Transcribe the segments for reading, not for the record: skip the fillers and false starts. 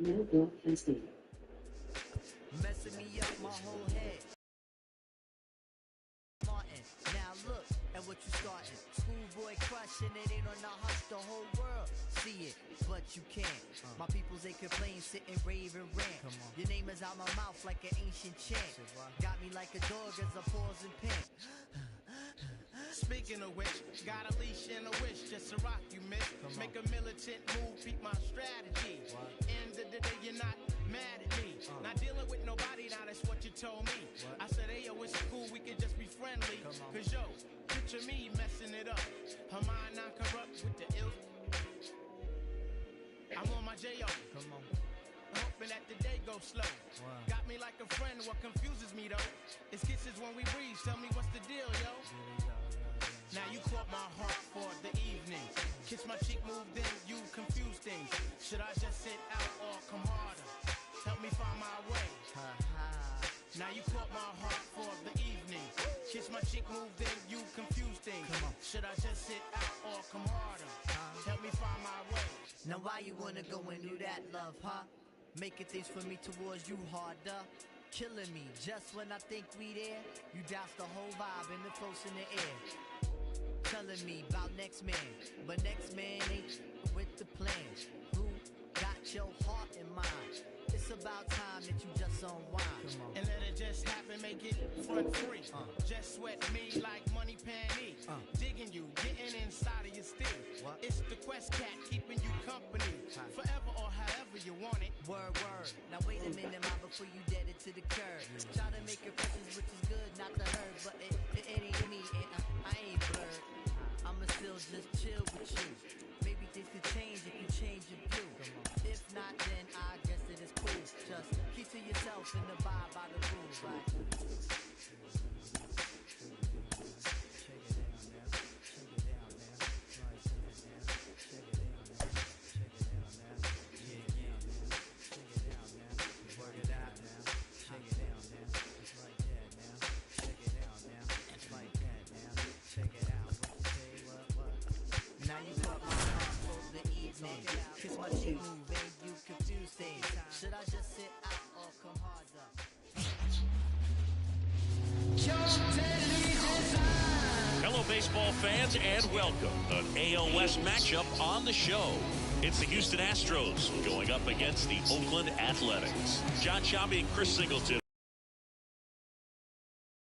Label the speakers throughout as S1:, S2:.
S1: No block and speed.
S2: Messing me up my whole head. Martin, now look at what you starting. Schoolboy crushing it ain't on the hush, the whole world see it, but you can't. My peoples they complain, sit and rave and rant. Your name is out my mouth like an ancient chant. Got me like a dog as I pause and pant.
S3: Speaking of which, got a leash and a wish, just a rock you miss. Make a militant move, beat my strategy. End of the day, you're not mad at me. Not dealing with nobody, now that's what you told me. I said, hey, yo, it's cool, we can just be friendly. Cause yo, picture me messing it up. Her mind not corrupt with the ill. I'm on my J.O. Hoping that the day goes slow. Got me like a friend, what confuses me though? It's kisses when we breathe, tell me what's the deal, yo? Now you caught my heart for the evening. Kiss my cheek, move then, you confuse things. Should I just sit out or come harder? Help me find my way. Now you caught my heart for the evening. Kiss my cheek, move then, you confuse things. Should I just sit out or come harder? Help me find my way.
S2: Now why you wanna go and do that, love, huh? Making things for me towards you harder. Killing me just when I think we there. You douse the whole vibe and the close in the air. Telling me about next man, but next man ain't with the plan. Who got your heart in mind? It's about time that you just unwind.
S3: And let it just happen, make it front free. Just sweat me like money panty. Digging you, getting inside of your steel. It's the Quest Cat keeping you company. Forever or however you want it.
S2: Word, word. Now wait a minute, ma, before you dead it to the curb. Try to make impressions, which is good, not to her, but it ain't me, and I ain't blurred. I'ma still just chill with you. Maybe things could change if you change your view. If not, then I guess it is cool. Just keep to yourself and abide by the rules, right? Kiss my cheek, move, and you confuse things. Should I just sit out or come harder?
S4: Hello, baseball fans, and welcome. The AL West matchup on the show. It's the Houston Astros going up against the Oakland Athletics. John Sciambi and Chris Singleton.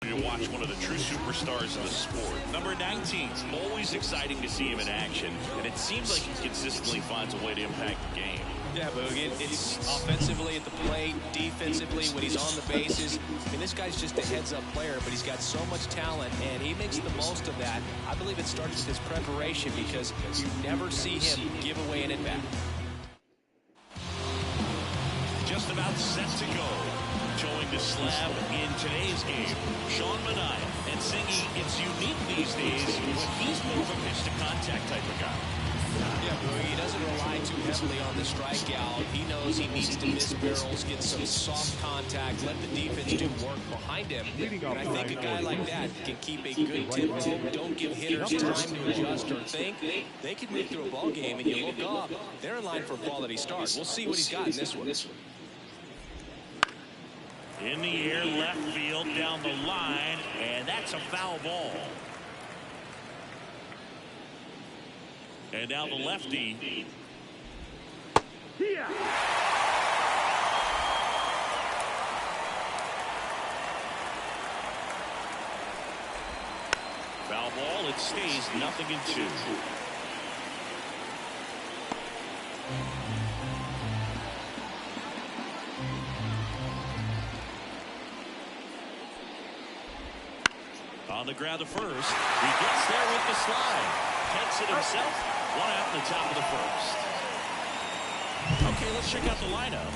S4: To watch one of the true superstars of the sport. Number 19, always exciting to see him in action, and it seems like he consistently finds a way to impact the game.
S5: Yeah, Boog, it's offensively at the plate, defensively when he's on the bases. I mean, this guy's just a heads-up player, but he's got so much talent, and he makes the most of that. I believe it starts with his preparation because you never see him give away an at-bat.
S4: Just about set to go. Showing the slab in today's game, Sean Manaea, and singing It's Unique these days when he's more of a pitch-to-contact type of guy.
S5: Yeah, Boog, he doesn't rely too heavily on the strikeout. He knows he needs to miss barrels, get some soft contact, let the defense do work behind him. And I think a guy like that can keep a good tempo. Don't give hitters time to adjust or think. They can move through a ball game, and you look up, they're in line for a quality start. We'll see what he's got in this one.
S4: In the air, left field, down the line, and that's a foul ball. And now the lefty. Foul ball, it stays 0-2. On the ground to first. He gets there with the slide. Takes it himself. One out in the top of the first. Okay, let's check out the lineup.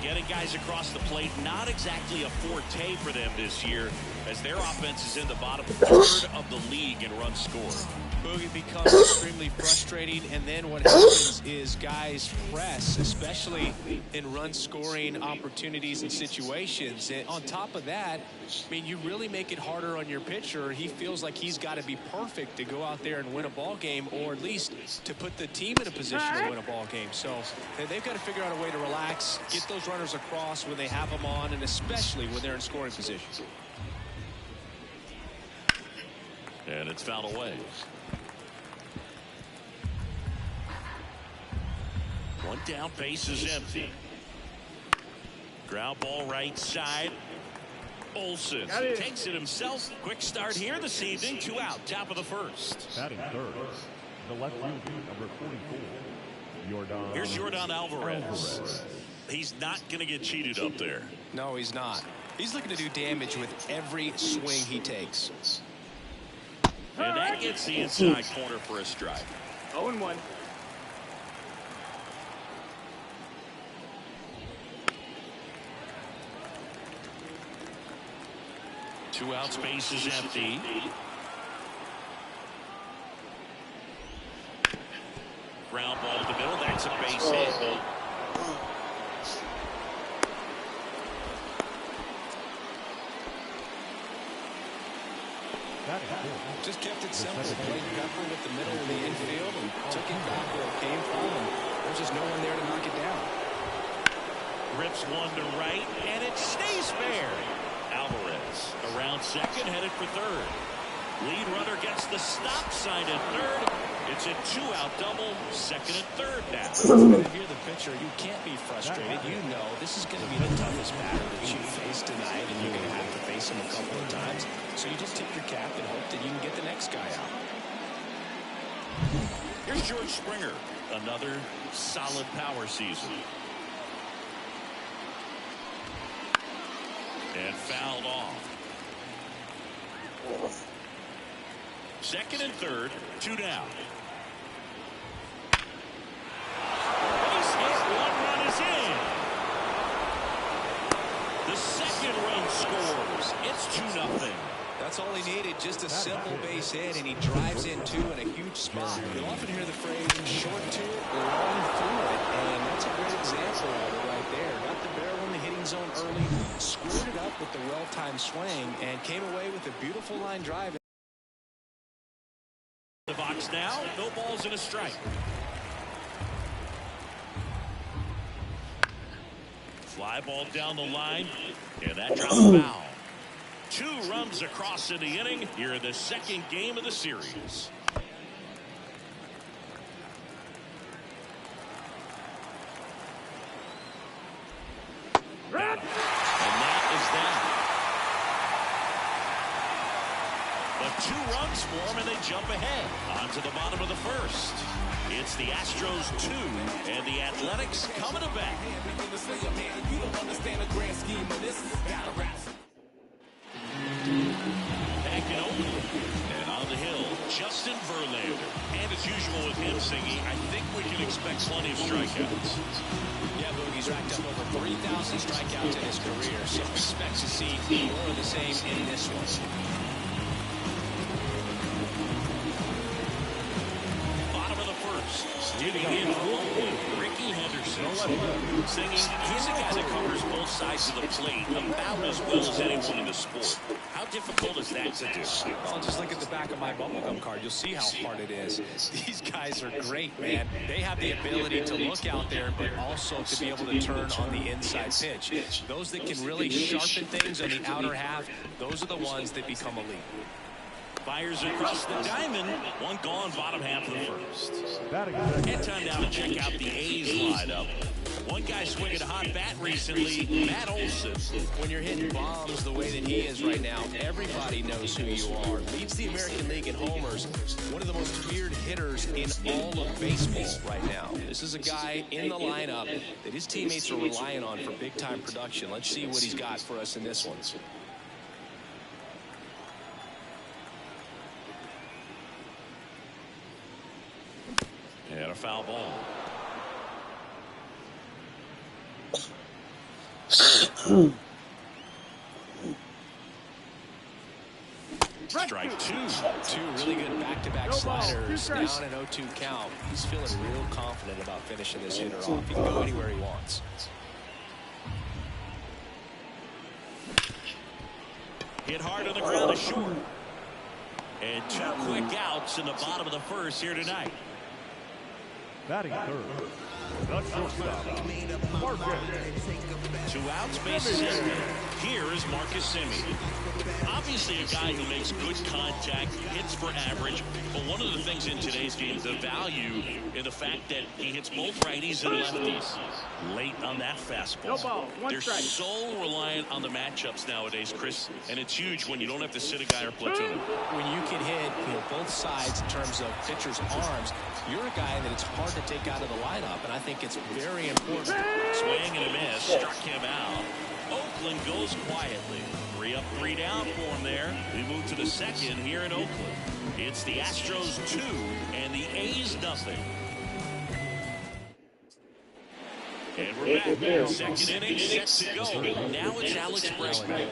S4: Getting guys across the plate, not exactly a forte for them this year, as their offense is in the bottom third of the league in runs scored.
S5: It becomes extremely frustrating, and then what happens is guys press, especially in run-scoring opportunities and situations. And on top of that, I mean, you really make it harder on your pitcher. He feels like he's got to be perfect to go out there and win a ball game, or at least to put the team in a position to win a ball game. So they've got to figure out a way to relax, get those runners across when they have them on, and especially when they're in scoring position.
S4: And it's fouled away. One down, base is empty. Ground ball right side. Olsen takes it himself. Quick start here this evening. 2 out, top of the first.
S1: Batting third, the left fielder, number 44,
S4: Here's Yordan Alvarez. He's not going to get cheated up there.
S5: No, he's not. He's looking to do damage with every swing he takes.
S4: And that gets the inside corner for a strike.
S6: 0-1.
S4: Two outs, base is empty. Ground ball to the middle. That's a base hit.
S5: Just kept it simple. Played cover with the middle of the infield and took it back where it came from. And there's just no one there to knock it down.
S4: Rips one to right, and it stays fair. Alvarez around second, headed for third. Lead runner gets the stop sign at third. It's a 2-out double, second and third now.
S5: If you're the pitcher, you can't be frustrated. You know this is going to be the toughest batter that you face tonight, and you're going to have to face him a couple of times. So you just tip your cap and hope that you can get the next guy out.
S4: Here's George Springer. Another solid power season. And fouled off. Second and third, 2 down. Base hit, 1 run is in. The second run scores. It's 2-0.
S5: That's all he needed, just a simple base hit, and he drives in 2 in a huge spot. You'll often hear the phrase, short to it, long through it, and that's a great example of it right there. Got the barrel in the hitting zone early, screwed it up with the well-timed swing, and came away with a beautiful line drive.
S4: The box now, no balls and a strike. Fly ball down the line, and that drops foul. 2 runs across in the inning here in the second game of the series. Got him. And that is that. But 2 runs for them, and they jump ahead. On to the bottom of the first. It's the Astros 2 and the Athletics coming to bat. Back in Oakland. And on the hill, Justin Verlander. And as usual with him singing, I think we can expect plenty of strikeouts.
S5: Yeah, Boogie's racked up over 3,000 strikeouts in his career, so expect to see more of the same in this one.
S4: Bottom of the first. Digging in Oakland, Ricky Henderson. Singing, he's a guy that covers both sides of the plate about as well as anyone in the sport. How difficult is that to do?
S5: Well, just look at the back of my bubblegum card. You'll see how hard it is. These guys are great, man. They have the ability to look out there, but also to be able to turn on the inside pitch. Those that can really sharpen things on the outer half, those are the ones that become elite.
S4: Fires across the diamond. 1 gone, bottom half of the first. And time now to check out the A's lineup. One guy swinging a hot bat recently, Matt Olson.
S5: When you're hitting bombs the way that he is right now, everybody knows who you are. Leads the American League in homers. One of the most feared hitters in all of baseball right now. This is a guy in the lineup that his teammates are relying on for big-time production. Let's see what he's got for us in this one.
S4: And a foul ball. Strike two.
S5: Two really good back-to-back sliders. Now in an 0-2 count. He's feeling real confident about finishing this hitter off. He can go anywhere he wants.
S4: Hit hard on the ground to short. And two quick outs in the bottom of the first here tonight.
S1: Batting third, the shortstop, Marcus.
S4: 2 outs, bases empty. Here is Marcus Semien. Obviously a guy who makes good contact, hits for average, but one of the things in today's game is the value in the fact that he hits both righties and lefties. Late on that fastball. They're so reliant on the matchups nowadays, Chris, and it's huge when you don't have to sit a guy or platoon.
S5: When you can hit both sides in terms of pitchers' arms, you're a guy that it's hard to take out of the lineup, and I think it's very important.
S4: Swing and a miss, struck him out. Oakland goes quietly. 3 up, 3 down for him there. We move to the second here in Oakland. It's the Astros 2 and the A's nothing. And we're back. Second inning, set to go. Now it's Alex Bregman.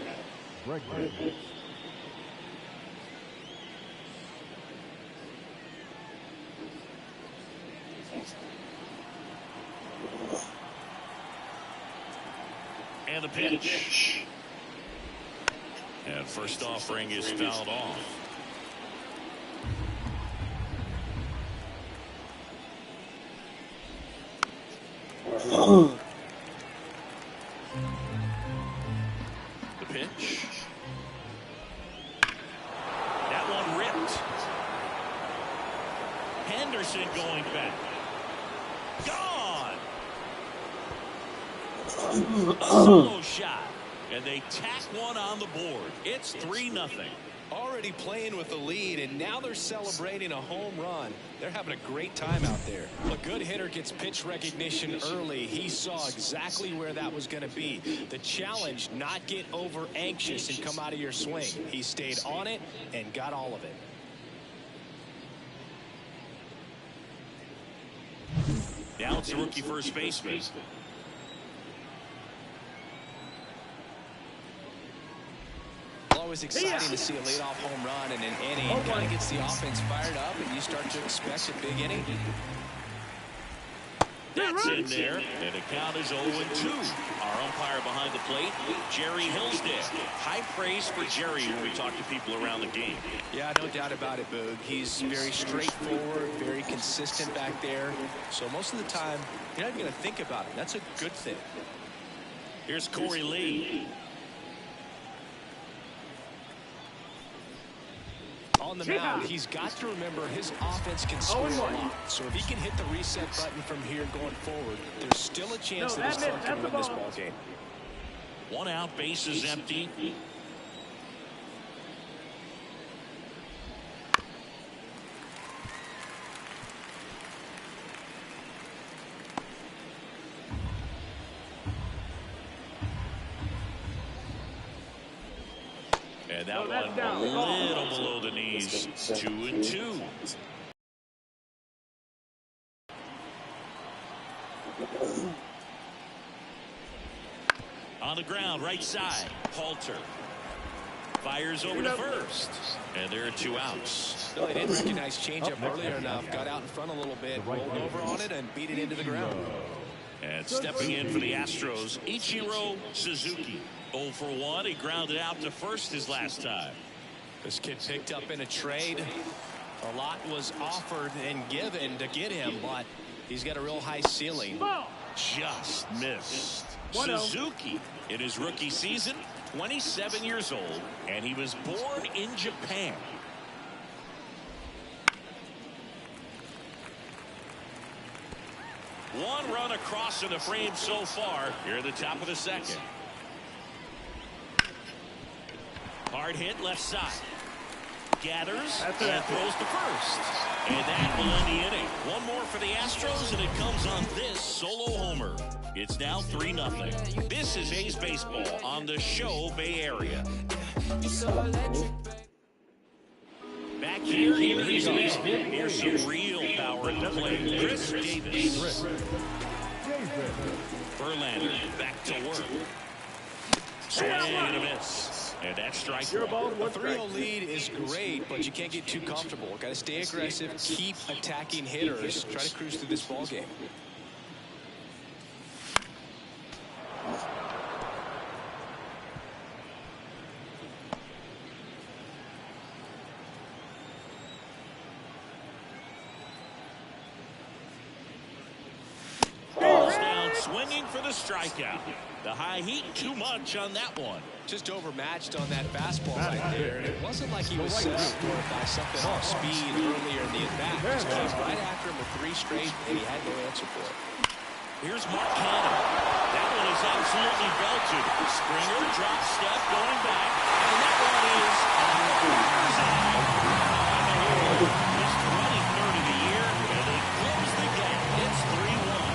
S4: And the pitch. And first offering is fouled off. The pitch. That one ripped. Henderson going back. Gone. A solo shot. And they tack one on the board. It's 3-0.
S5: Already playing with the lead, and now they're celebrating a home run. They're having a great time out there. A good hitter gets pitch recognition early. He saw exactly where that was going to be. The challenge, not get over anxious and come out of your swing. He stayed on it and got all of it.
S4: Now it's the rookie first baseman.
S5: Always exciting to see a leadoff home run in an inning. Kind of gets the offense fired up, and you start to expect a big inning.
S4: That's in there, and the count is 0-2. Our umpire behind the plate, Jerry Hillsdale. High praise for Jerry when we talk to people around the game.
S5: Yeah, no doubt about it, Boog. He's very straightforward, very consistent back there. So most of the time, you're not even going to think about it. That's a good thing.
S4: Here's Corey Lee.
S5: On the mound, he's got to remember his offense can score a lot. So if he can hit the reset button from here going forward, there's still a chance that his club can win this ball game.
S4: 1 out, bases empty. And that one a little below the knees. 2-2. On the ground, right side. Halter fires over to first. And there are 2 outs.
S5: No, they didn't recognize changeup earlier enough. Got out in front a little bit, rolled over on it, and beat it into the ground.
S4: And stepping in for the Astros, Ichiro Suzuki. 0 for 1. He grounded out to first his last time.
S5: This kid picked up in a trade. A lot was offered and given to get him, but he's got a real high ceiling.
S4: Just missed. Suzuki in his rookie season, 27 years old, and he was born in Japan. One run across in the frame so far here at the top of the second. Hard hit left side. Gathers and throws to first. And that will end the inning. One more for the Astros, and it comes on this solo homer. It's now 3-0. This is A's Baseball on the show Bay Area. Back here, here's some real power in the play. Chris Davis. Verlander back to work. Swing and a miss. And that's strike
S5: A
S4: one.
S5: 3-0 lead is great, but you can't get too comfortable. Got to stay aggressive, keep attacking hitters, try to cruise through this ball game.
S4: Falls down swinging for the strikeout. The high heat, too much on that one.
S5: Just overmatched on that fastball right there. It wasn't like he was set up for it by something off speed earlier in the at-bat. Just came right after him with 3 straight, and he had no answer for it.
S4: Here's Mark Canha. That one is absolutely belted. Springer drop step going back, and that one is his 23rd of the year, and they close the gap. It's 3-1.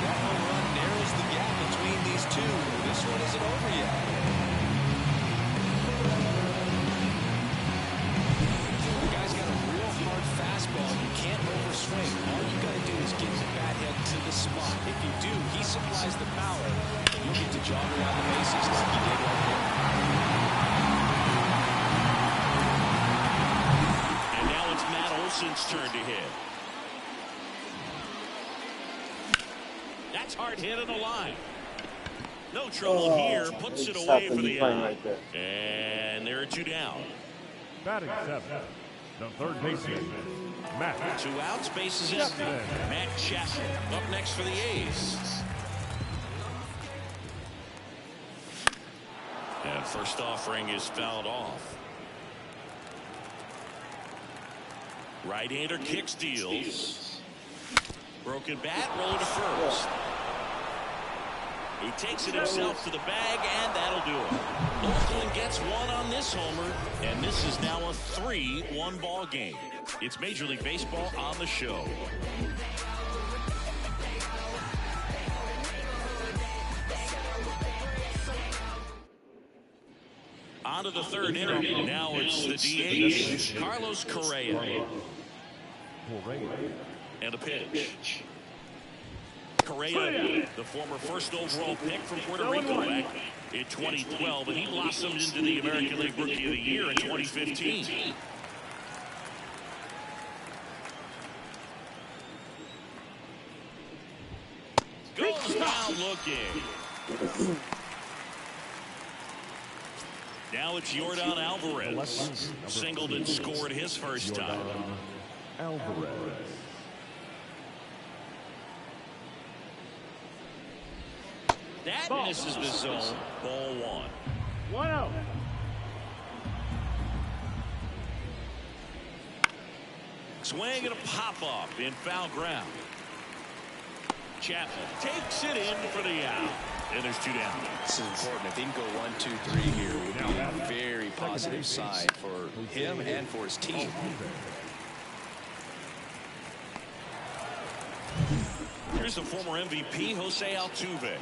S5: That home run narrows the gap between these two. This one isn't over yet. The guy's got a real hard fastball. You can't overswing. All you got to do is get the bat head to the spot. If you do, he supplies the power, and you get to jog around the bases like he did right there.
S4: And now it's Matt Olson's turn to hit. That's hard hit on the line. No trouble here. Puts it away for the out. And there are 2 down.
S1: Batting 7th, the third baseman, Matt.
S4: 2 outs, bases empty. Matt Chapman up next for the A's. And first offering is fouled off. Right-hander kick steals. Broken bat, rolling to first. He takes it himself to the bag, and that'll do it. Oakland gets 1 on this homer, and this is now a 3-1 ball game. It's Major League Baseball on the show. On to the 3rd inning. Now it's the DH, Carlos Correa. And a pitch. Correa, the former first overall pick from Puerto Rico back in 2012, and he blossomed into the American League Rookie of the Year in 2015. Goes down looking. Now it's Yordan Alvarez. Singled and scored his first time.
S1: Alvarez.
S4: That misses the zone. Ball 1.
S6: 1-0.
S4: Swing and a pop-up in foul ground. Chapman takes it in for the out. And there's 2 down.
S5: This is important. If he can go 1, 2, 3 here, it would be a very positive sign for him and for his team.
S4: Here's the former MVP, Jose Altuve.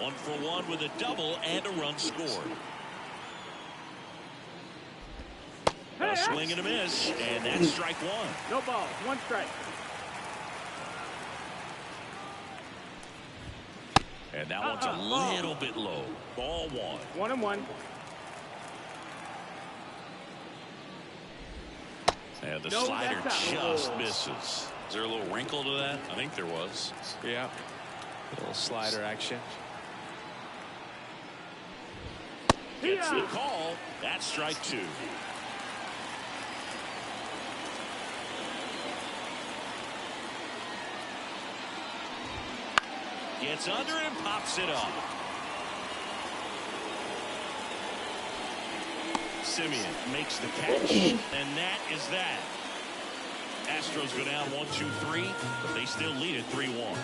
S4: 1 for 1 with a double and a run scored. A swing and a miss, and that's strike 1.
S6: No balls. 1 strike.
S4: And that one's a little bit low. Ball 1.
S6: 1-1.
S4: And the slider just misses. Is there a little wrinkle to that? I think there was.
S5: Yeah. A little slider action.
S4: Gets the call. That's strike 2. Gets under it and pops it up. Simeon makes the catch, and that is that. Astros go down 1-2-3, but they still lead at 3-1.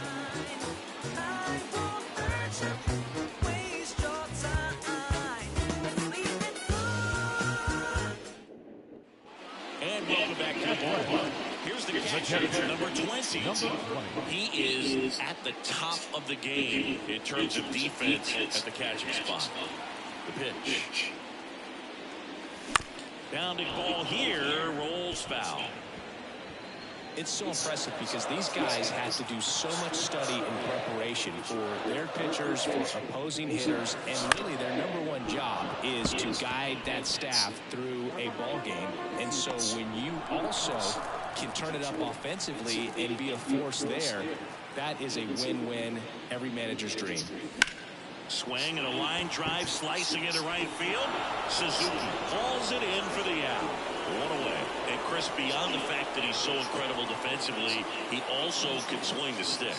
S4: And welcome back to the ballpark. Here's the catcher, number 20. He is at the top of the game in terms of defense at the catching spot. The pitch. Bounding ball here, rolls foul.
S5: it's so impressive because these guys had to do so much study and preparation for their pitchers, for opposing hitters, and really their #1 job is to guide that staff through a ball game. And so when you also can turn it up offensively and be a force there, that is a win-win, every manager's dream.
S4: Swing and a line drive slicing into right field. Suzuki hauls it in for the out. One away. And Chris, beyond the fact that he's so incredible defensively, he also can swing the stick.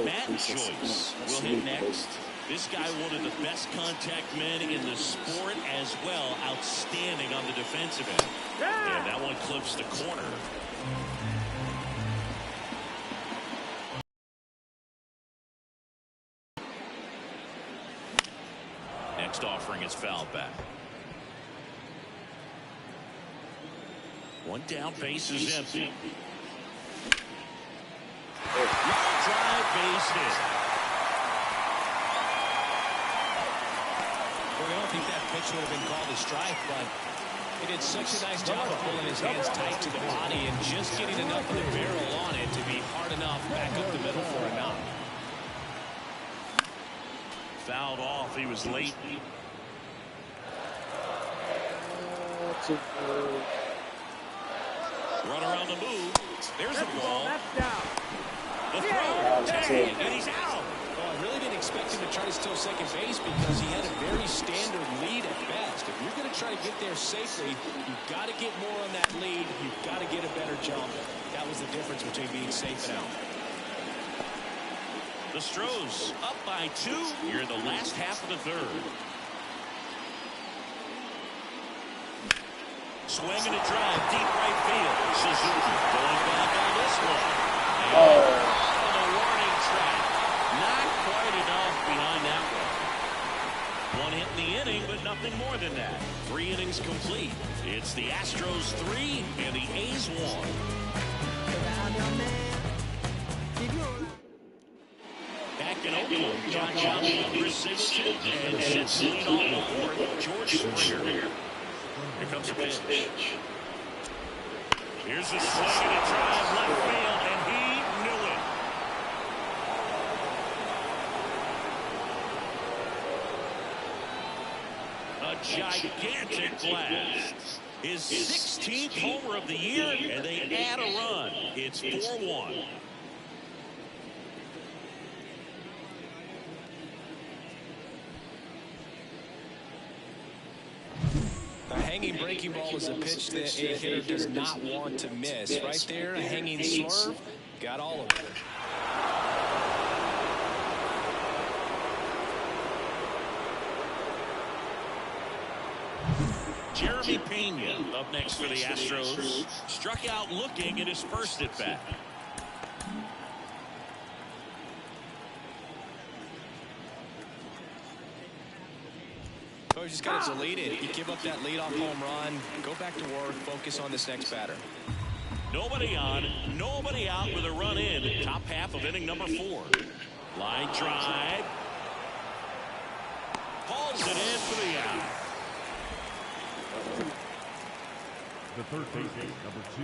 S4: Matt Joyce will hit next. This guy, one of the best contact men in the sport as well. Outstanding on the defensive end. And that one clips the corner. Next offering is fouled back. One down, base is empty. Line drive, base hit.
S5: Well, I don't think that pitch would have been called a strike, but he did such a nice job of pulling his hands tight to the body and just getting enough of the barrel on it to be hard enough back up the middle for a knock.
S4: Fouled off. He was late. Run around the move. There's a ball. The throw. Tag, and he's out.
S5: Well, I really didn't expect him to try to steal second base because he had a very standard lead at best. If you're going to try to get there safely, you've got to get more on that lead. You've got to get a better jump. That was the difference between being safe and out.
S4: The Stros up by 2 here in the last half of the third. Swing and a drive, deep right field. Suzuki going back on this one. And on the warning track. Not quite enough behind that one. One hit in the inning, but nothing more than that. 3 innings complete. It's the Astros 3 and the A's 1. Back in Oakland, John Johnson, Chris Singleton, and sets the lead on the fourth, George Springer. Here comes the pitch. Here's the swing and a drive left field, and he knew it. A gigantic blast. His 16th homer of the year, and they add a run. It's 4-1.
S5: A hanging breaking ball is a pitch that a hitter does not want to miss. Right there, a hanging swerve, got all of it.
S4: Jeremy Pena up next for the Astros. Struck out looking and dispersed it back.
S5: So he's just got to delete it. You give up that leadoff home run, go back to work, focus on this next batter.
S4: Nobody on, nobody out with a run in. Top half of inning number 4. Line drive. Hauls it in for the out.
S1: The third baseman, number 2,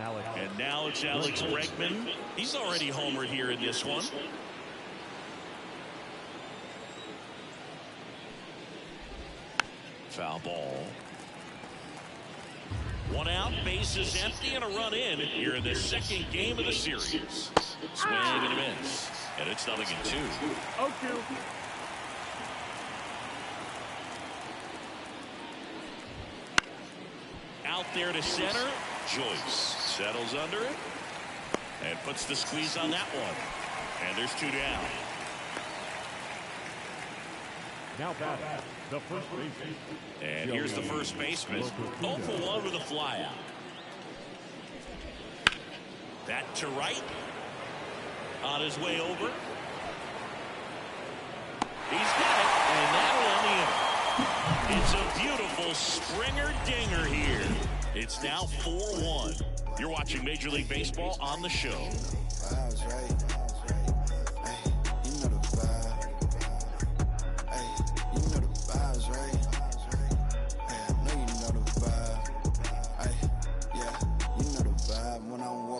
S1: Alex.
S4: And now it's Alex Bregman. He's already homered here in this one. Foul ball. One out, bases empty, and a run in here in the second game of the series. Swing and a miss. And it's 0-2. Out there to center. Joyce settles under it and puts the squeeze on that one. And there's 2 down.
S1: Now batting, the first baseman.
S4: And here's the first baseman. 0 for 1 with a flyout. That to right. On his way over. He's got it. And that'll end the inning. It's a beautiful Springer dinger here. It's now 4-1. You're watching Major League Baseball on the show.
S6: When I'm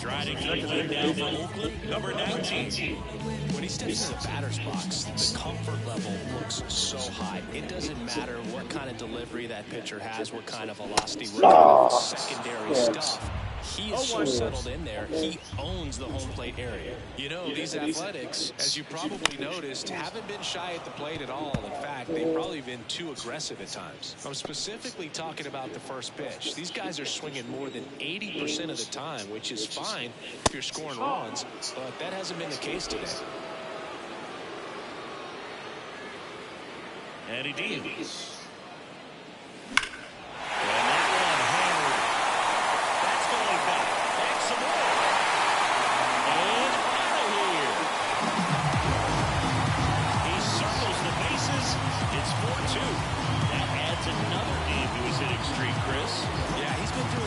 S4: Striding to the plate now for Oakland, number 19.
S5: When he steps into the batter's box, the comfort level looks so high. It doesn't matter what kind of delivery that pitcher has, what kind of velocity, what kind of secondary stuff. He is so settled in there, he owns the home plate area. You know, these Athletics, as you probably noticed, haven't been shy at the plate at all. In fact, they've probably been too aggressive at times. I'm specifically talking about the first pitch. These guys are swinging more than 80% of the time, which is fine if you're scoring runs, but that hasn't been the case today.
S4: And he deals.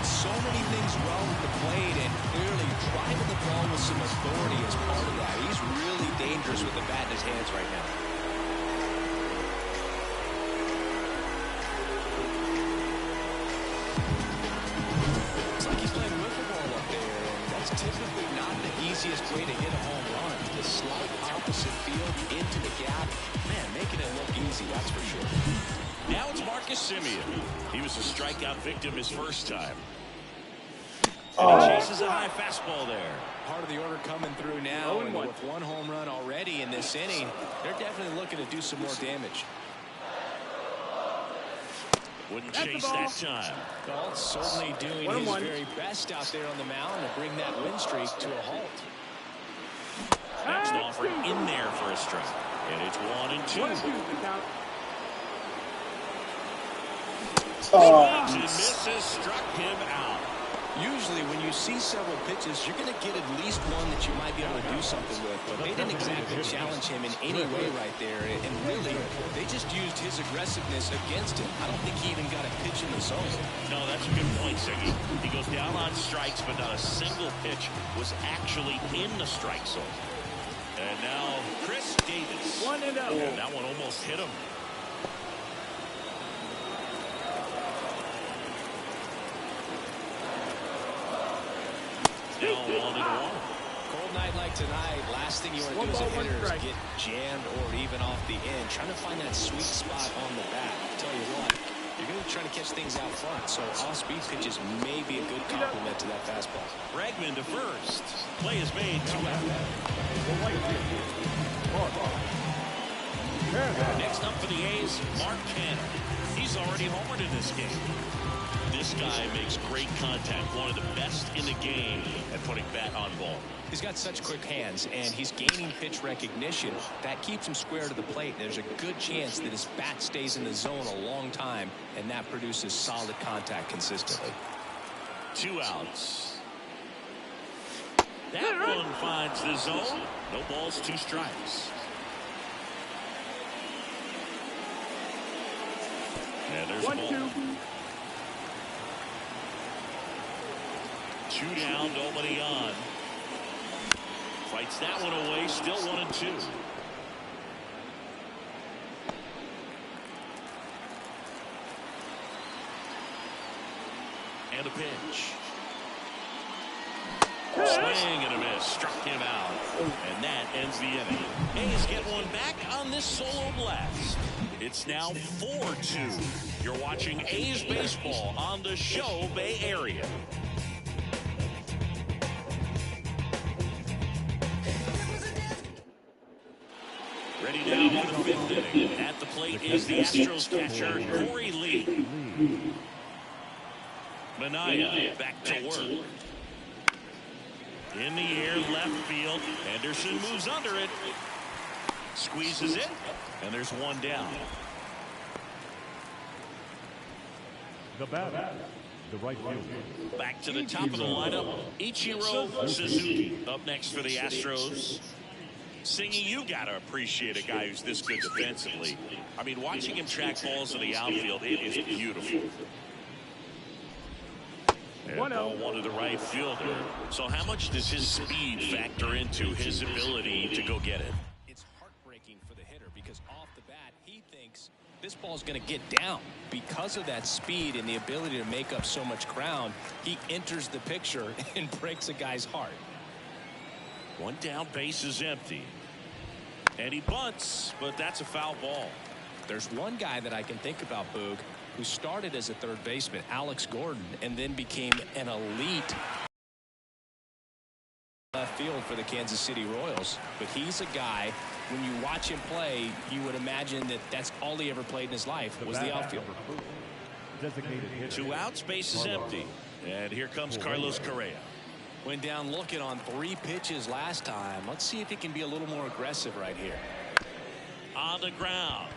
S5: So many things well with the plate and clearly driving the ball with some authority as part of that. He's really dangerous with the bat in his hands right now. It's like he's playing wiffle ball up there, and that's typically not the easiest way to hit a home run. The slight opposite field into the gap, man, making it look easy, that's for sure.
S4: Now it's Marcus Semien. He was a strikeout victim his first time. And he chases a high fastball there.
S5: Part of the order coming through now, and with one home run already in this inning, they're definitely looking to do some more damage.
S4: Wouldn't chase that time.
S5: Galt certainly doing his very best out there on the mound to bring that win streak to a halt.
S4: Next offer in there for a strike. And it's 1-2. Swings and misses, struck him out.
S5: Usually when you see several pitches, you're going to get at least one that you might be able to do something with. But they didn't exactly challenge him in any way right there. And really, they just used his aggressiveness against him. I don't think he even got a pitch in the zone.
S4: No, that's a good point, Siggy. He goes down on strikes, but not a single pitch was actually in the strike zone. And now Chris Davis.
S6: 1-0.
S4: And that one almost hit him. Now 1-1.
S5: Cold night like tonight, last thing you want to do as a hitter is get jammed or even off the end. Trying to find that sweet spot on the bat. I'll tell you what, you're going to try to catch things out front, so off-speed pitches may be a good complement to that fastball.
S4: Bregman to first. Play is made 2 out. Next up for the A's, Mark Canha. He's already homered in this game. This guy makes great contact, one of the best in the game at putting bat on ball.
S5: He's got such quick hands, and he's gaining pitch recognition. That keeps him square to the plate. There's a good chance that his bat stays in the zone a long time, and that produces solid contact consistently.
S4: 2 outs. That one finds the zone. No balls, 2 strikes. And there's a ball. 2 down, nobody on. Fights that one away, still 1-2. And a pitch. Swing and a miss, struck him out. And that ends the inning. A's get one back on this solo blast. It's now 4-2. You're watching A's baseball on the Show Bay Area. Ready now for the 5th inning. At the plate is the Astros catcher, Corey Lee. Minaya back to work. In the air, left field. Henderson moves under it. Squeezes it. And there's 1 down.
S1: The batter, the right fielder.
S4: Back to the top of the lineup, Ichiro Suzuki up next for the Astros. Singy, you got to appreciate a guy who's this good defensively. I mean, watching him track balls in the outfield, it is beautiful. And ball one to the right fielder. So how much does his speed factor into his ability to go get it?
S5: It's heartbreaking for the hitter because off the bat, he thinks This ball is going to get down. Because of that speed and the ability to make up so much ground, he enters the picture and breaks a guy's heart.
S4: One down, base is empty. And he bunts, but that's a foul ball.
S5: There's one guy that I can think about, Boog, who started as a third baseman, Alex Gordon, and then became an elite left field for the Kansas City Royals. But he's a guy, when you watch him play, you would imagine that that's all he ever played in his life was the outfield.
S4: Two outs, base is empty. And here comes Carlos Correa.
S5: Went down looking on 3 pitches last time. Let's see if he can be a little more aggressive right here.
S4: On the ground.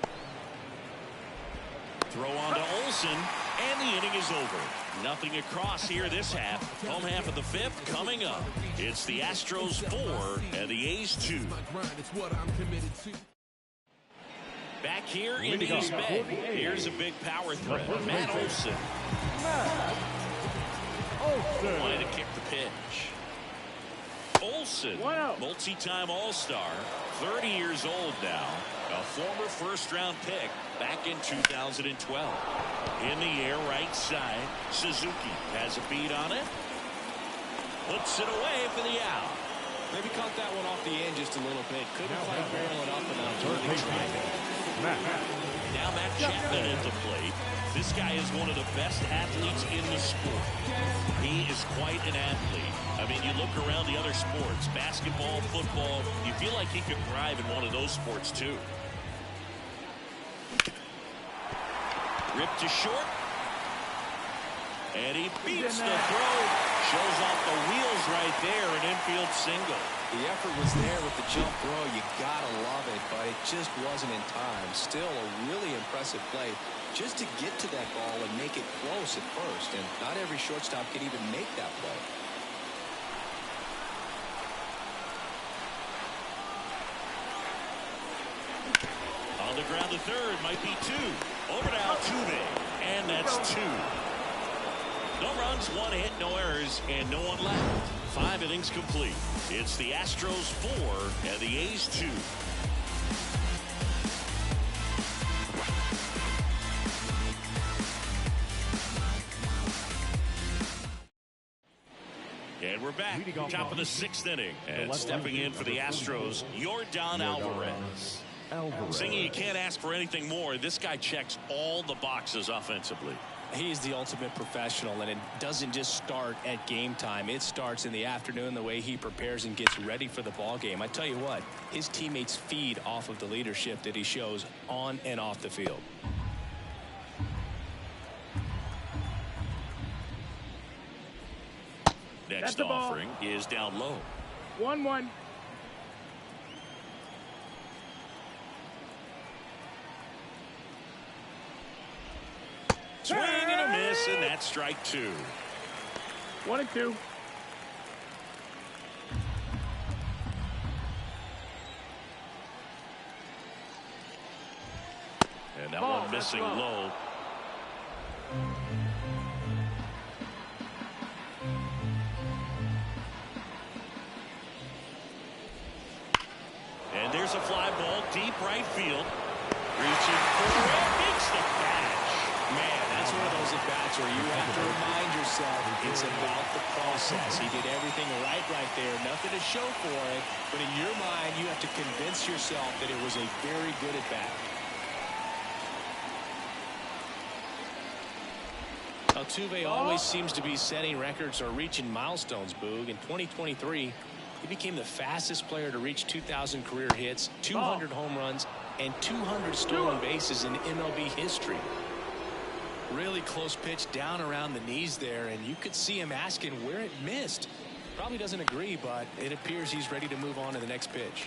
S4: Throw on to Olsen, and the inning is over. Nothing across here this half. Home half of the 5th coming up. It's the Astros 4 and the A's 2. Back here in the East Bay. Here's a big power threat. Matt Olsen. Wanted to kick the pitch. Olsen, multi-time All-Star, 30 years old now, a former first-round pick back in 2012. In the air, right side, Suzuki has a beat on it. Puts it away for the out.
S5: Maybe caught that one off the end just a little bit. Couldn't quite barrel it up enough to really try it.
S4: Now Matt Chapman at the plate. This guy is one of the best athletes in the sport. He is quite an athlete. I mean, you look around the other sports, basketball, football, you feel like he could thrive in one of those sports too. Ripped to short. And he beats the throw. Shows off the wheels right there, an infield single.
S5: The effort was there with the jump throw. You gotta love it, but it just wasn't in time. Still a really impressive play just to get to that ball and make it close at first. And not every shortstop can even make that play.
S4: On the ground to third, might be 2. Over to Altuve, and that's 2. No runs, 1 hit, no errors, and no one left. 5 innings complete. It's the Astros 4 and the A's 2. And we're back, top of the 6th inning. And stepping in for the Astros, Yordan Alvarez. Singing, you can't ask for anything more. This guy checks all the boxes offensively.
S5: He's the ultimate professional, and it doesn't just start at game time. It starts in the afternoon, the way he prepares and gets ready for the ball game. I tell you what, his teammates feed off of the leadership that he shows on and off the field.
S4: Next offering is down low.
S6: 1-1.
S4: Swing and a miss, and that's strike 2.
S6: 1-2.
S4: And that one missing low. And there's a fly ball deep right field. Reaching for it, makes the catch.
S5: Man, that's one of those at-bats where you have to remind yourself it's about the process. He did everything right there. Nothing to show for it. But in your mind, you have to convince yourself that it was a very good at-bat. Altuve always seems to be setting records or reaching milestones, Boog. In 2023, he became the fastest player to reach 2,000 career hits, 200 home runs, and 200 stolen bases in MLB history. Really close pitch down around the knees there, and you could see him asking where it missed. Probably doesn't agree, but it appears he's ready to move on to the next pitch.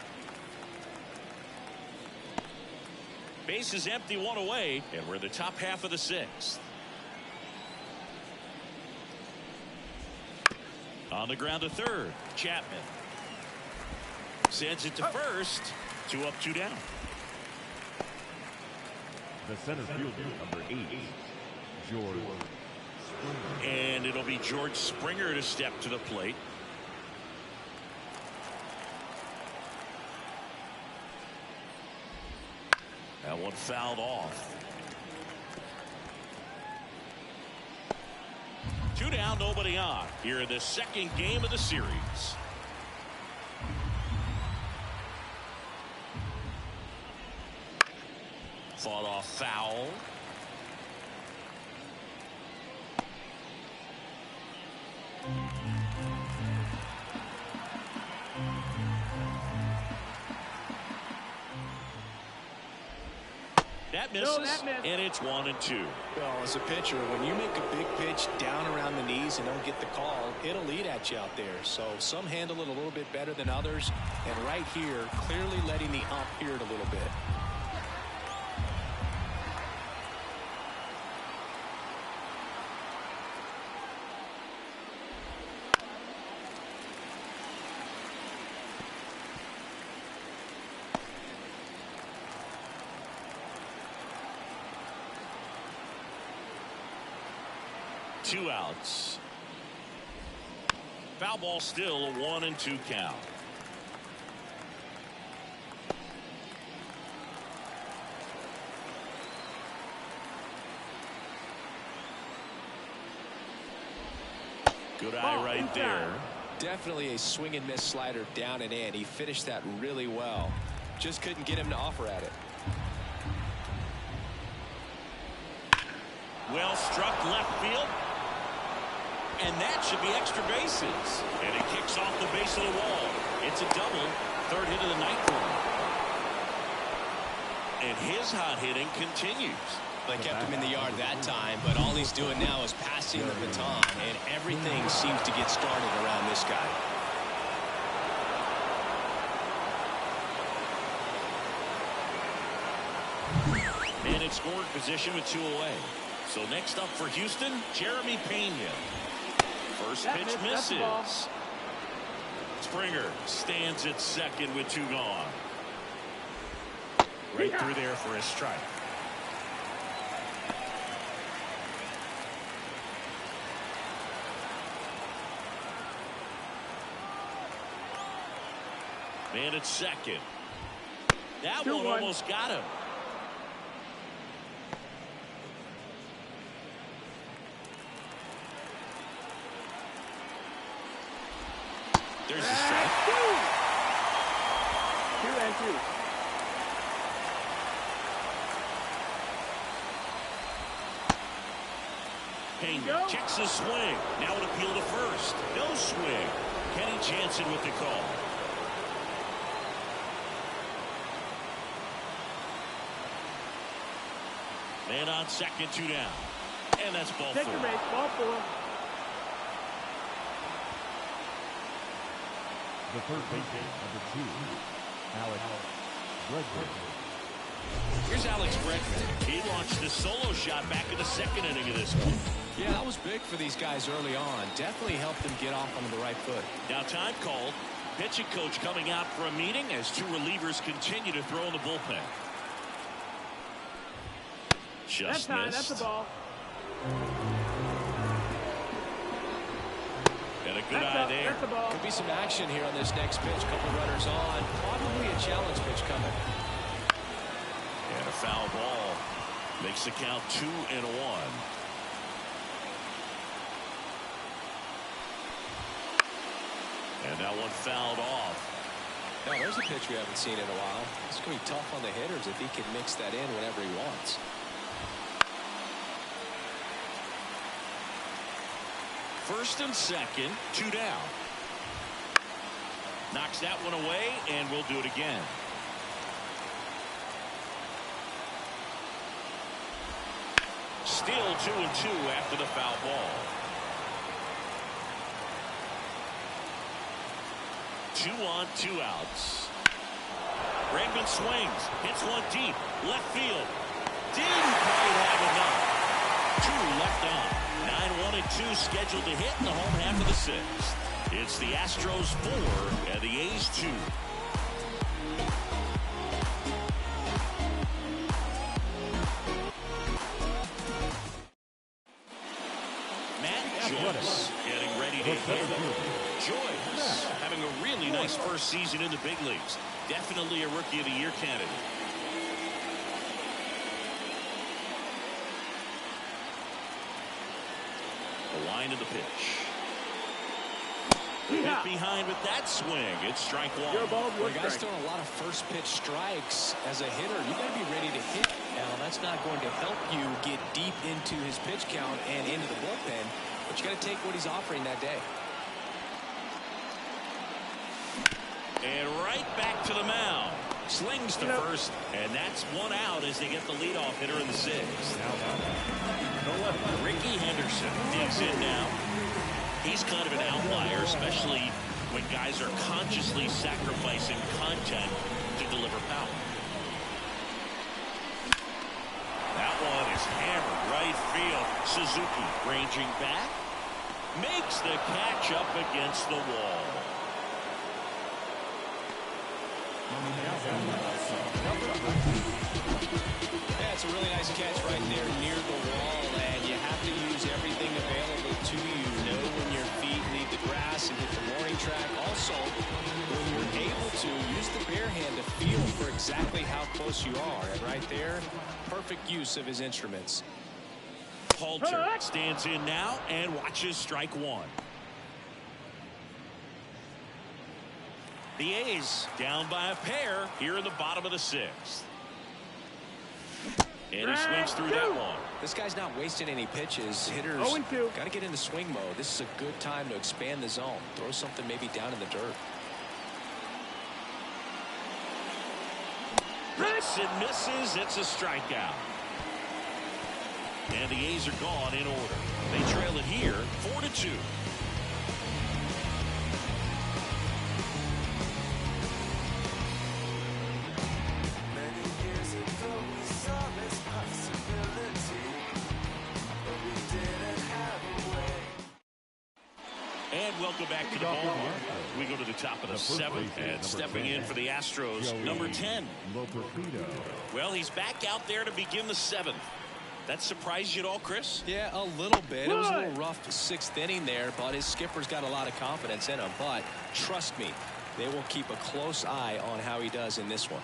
S4: Base is empty, 1 away, and we're in the top half of the 6th. On the ground to third, Chapman. Sends it to first. 2 up, 2 down.
S1: The center fielder, number 8, George Springer.
S4: And it'll be George Springer to step to the plate. That one fouled off. Two down, nobody on here in the second game of the series. Fought off foul. That misses, and it's 1-2.
S5: Well, as a pitcher, when you make a big pitch down around the knees and don't get the call, it'll eat at you out there. So some handle it a little bit better than others. And right here, clearly letting the ump hear it a little bit.
S4: Two outs. Foul ball, still a 1-2 count. Good eye right there.
S5: Definitely a swing and miss slider down and in. He finished that really well. Just couldn't get him to offer at it.
S4: Well struck left field. And that should be extra bases. And it kicks off the base of the wall. It's a double. Third hit of the night for him. And his hot hitting continues.
S5: They kept him in the yard that time, but all he's doing now is passing the baton, and everything seems to get started around this guy.
S4: And it's scoring position with 2 away. So next up for Houston, Jeremy Pena. First pitch misses. Springer stands at second with 2 gone. Right through there for a strike. Man at second. That one almost got him. There's the strike.
S6: 2-2.
S4: Pena checks his swing. Now an appeal to first. No swing. Kenny Jansen with the call. Man on second, 2 down. And that's ball 4.
S6: Ball 4.
S1: The third baseman, number 2, Alex Bregman.
S4: Here's Alex Bregman. He launched a solo shot back in the second inning of this one.
S5: Yeah, that was big for these guys early on. Definitely helped them get off on the right foot.
S4: Now time called. Pitching coach coming out for a meeting as 2 relievers continue to throw in the bullpen. Just missed.
S6: That's the ball.
S4: And a good eye there.
S6: That's the ball.
S5: Could be some action here on this next pitch. Couple runners on. Probably a challenge pitch coming.
S4: And a foul ball makes the count 2-1. And that one fouled off.
S5: Now there's a pitch we haven't seen in a while. It's going to be tough on the hitters if he can mix that in whenever he wants.
S4: First and second, 2 down. Knocks that one away, and we'll do it again. Still 2-2 after the foul ball. 2 on, 2 outs. Bregman swings, hits one deep, left field. Didn't quite have enough. 2 left on. 9-1-2 scheduled to hit in the home half of the 6th. It's the Astros 4 and the A's 2. Matt Joyce getting ready to hit. Joyce having a really nice first season in the big leagues. Definitely a Rookie of the Year candidate. The line of the pitch. Hit behind with that swing. It's strike one.
S5: The guy's throwing a lot of first pitch strikes. As a hitter, you got to be ready to hit. Now, that's not going to help you get deep into his pitch count and into the bullpen, but you got to take what he's offering that day.
S4: And right back to the mound. Slings to first, and that's one out as they get the leadoff hitter in the sixth. Ricky Henderson digs in now. He's kind of an outlier, especially when guys are consciously sacrificing content to deliver power. That one is hammered right field. Suzuki ranging back. Makes the catch up against the wall.
S5: Yeah, it's a really nice catch right there near the wall, and you have to use everything available to you. Know when your feet leave the grass and hit the warning track. Also, when you're able to use the bare hand to feel for exactly how close you are. And right there, perfect use of his instruments.
S4: Halter stands in now and watches strike one. The A's down by a pair here in the bottom of the sixth. And he swings through that one.
S5: This guy's not wasting any pitches. Hitters got to get into swing mode. This is a good time to expand the zone. Throw something maybe down in the dirt.
S4: Hits and misses. It's a strikeout. And the A's are gone in order. They trail it here 4-2. And welcome back to the ball. We go to the top of the seventh, and stepping in for the Astros, number 10. Well, he's back out there to begin the seventh. That surprised you at all, Chris?
S5: Yeah, a little bit. It was a little rough sixth inning there, but his skipper's got a lot of confidence in him. But trust me, they will keep a close eye on how he does in this one.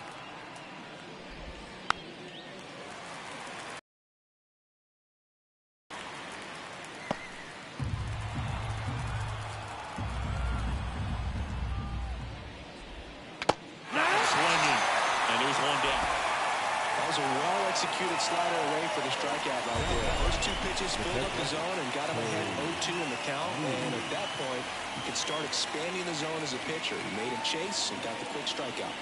S5: Executed slider away for the strikeout right there. First two pitches filled up the zone and got him ahead 0-2 in the count. And at that point, you can start expanding the zone as a pitcher. He made him chase and got the quick strikeout.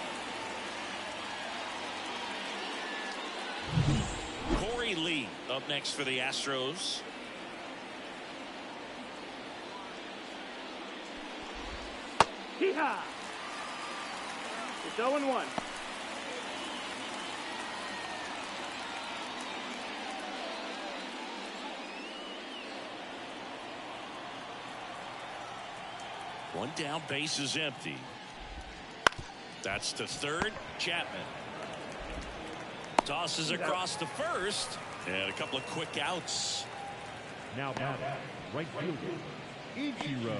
S4: Corey Lee up next for the Astros.
S6: Yeehaw! It's 0-1.
S4: One down, base is empty. That's to third. Chapman tosses across to first, and a couple of quick outs.
S1: Now right fielder Ichiro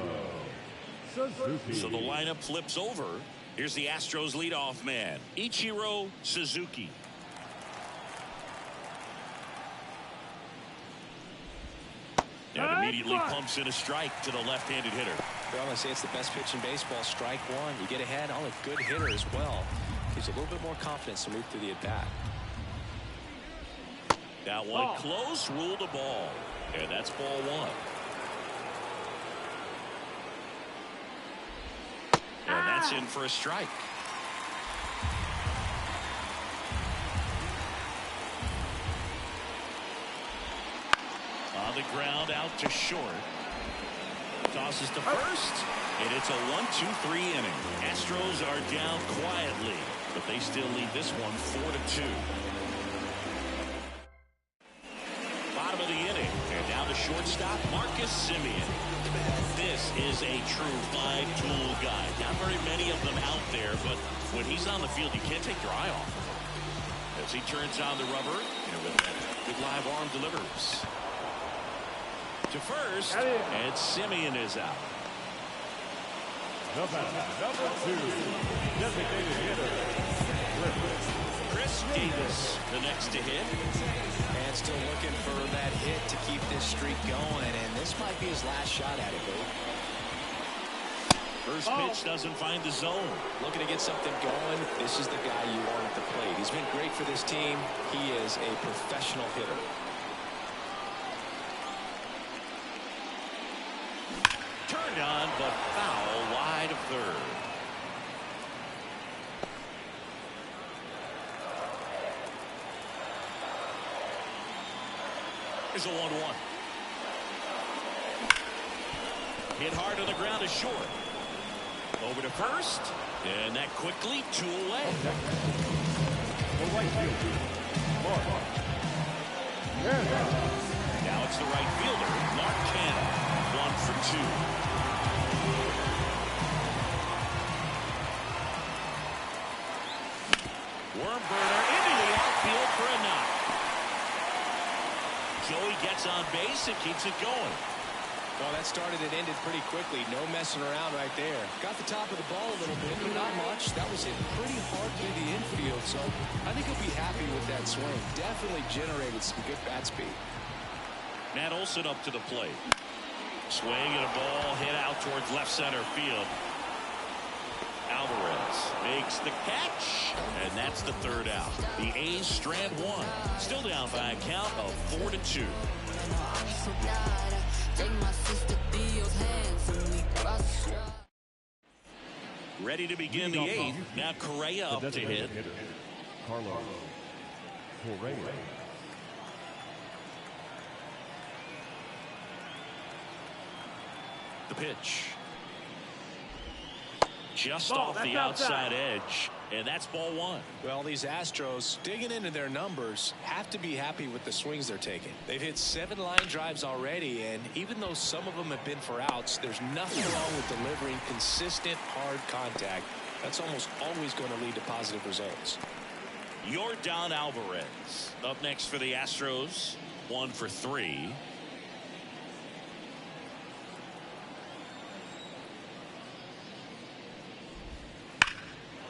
S1: Suzuki.
S4: So the lineup flips over. Here's the Astros leadoff man, Ichiro Suzuki. And immediately pumps in a strike to the left-handed hitter.
S5: Well, I'm going to say it's the best pitch in baseball. Strike one. You get ahead on a good hitter as well. Gives you a little bit more confidence to move through the at-bat.
S4: That one close, ruled a ball. And that's ball one. And that's in for a strike. On the ground, out to short. Tosses to first, and it's a 1-2-3 inning. Astros are down quietly, but they still lead this one 4-2. Bottom of the inning, and down to shortstop, Marcus Semien. This is a true five-tool guy. Not very many of them out there, but when he's on the field, you can't take your eye off him. As he turns on the rubber, and with that good live arm delivers to first, and Semien is out.
S1: Number 2, designated hitter,
S4: Chris Davis, the next to hit.
S5: And still looking for that hit to keep this streak going, and this might be his last shot at it, Bill.
S4: First pitch doesn't find the zone.
S5: Looking to get something going. This is the guy you want at the plate. He's been great for this team. He is a professional hitter.
S4: Turned on, but foul wide of third. Here's a 1-1. Hit hard on the ground is short. Over to first, and that quickly 2 away.
S1: The right fielder, Mark.
S4: Now it's the right fielder, Mark Canha, 1 for 2. Worm burner into the outfield for a knock. Joey gets on base and keeps it going.
S5: Well, that started and ended pretty quickly. No messing around right there. Got the top of the ball a little bit, but not much. That was hit pretty hard through the infield, so I think he'll be happy with that swing. Definitely generated some good bat speed.
S4: Matt Olson up to the plate. Swing and a ball hit out towards left center field. Alvarez makes the catch, and that's the third out. The A's strand 1. Still down by a count of 4-2. Ready to begin the 8th. Now Correa up to hit.
S1: Carlos Correa.
S4: The pitch. Just off the outside edge, and that's ball 1.
S5: Well, these Astros, digging into their numbers, have to be happy with the swings they're taking. They've hit 7 line drives already, and even though some of them have been for outs, there's nothing wrong with delivering consistent, hard contact. That's almost always going to lead to positive results.
S4: Yordan Alvarez up next for the Astros, 1 for 3.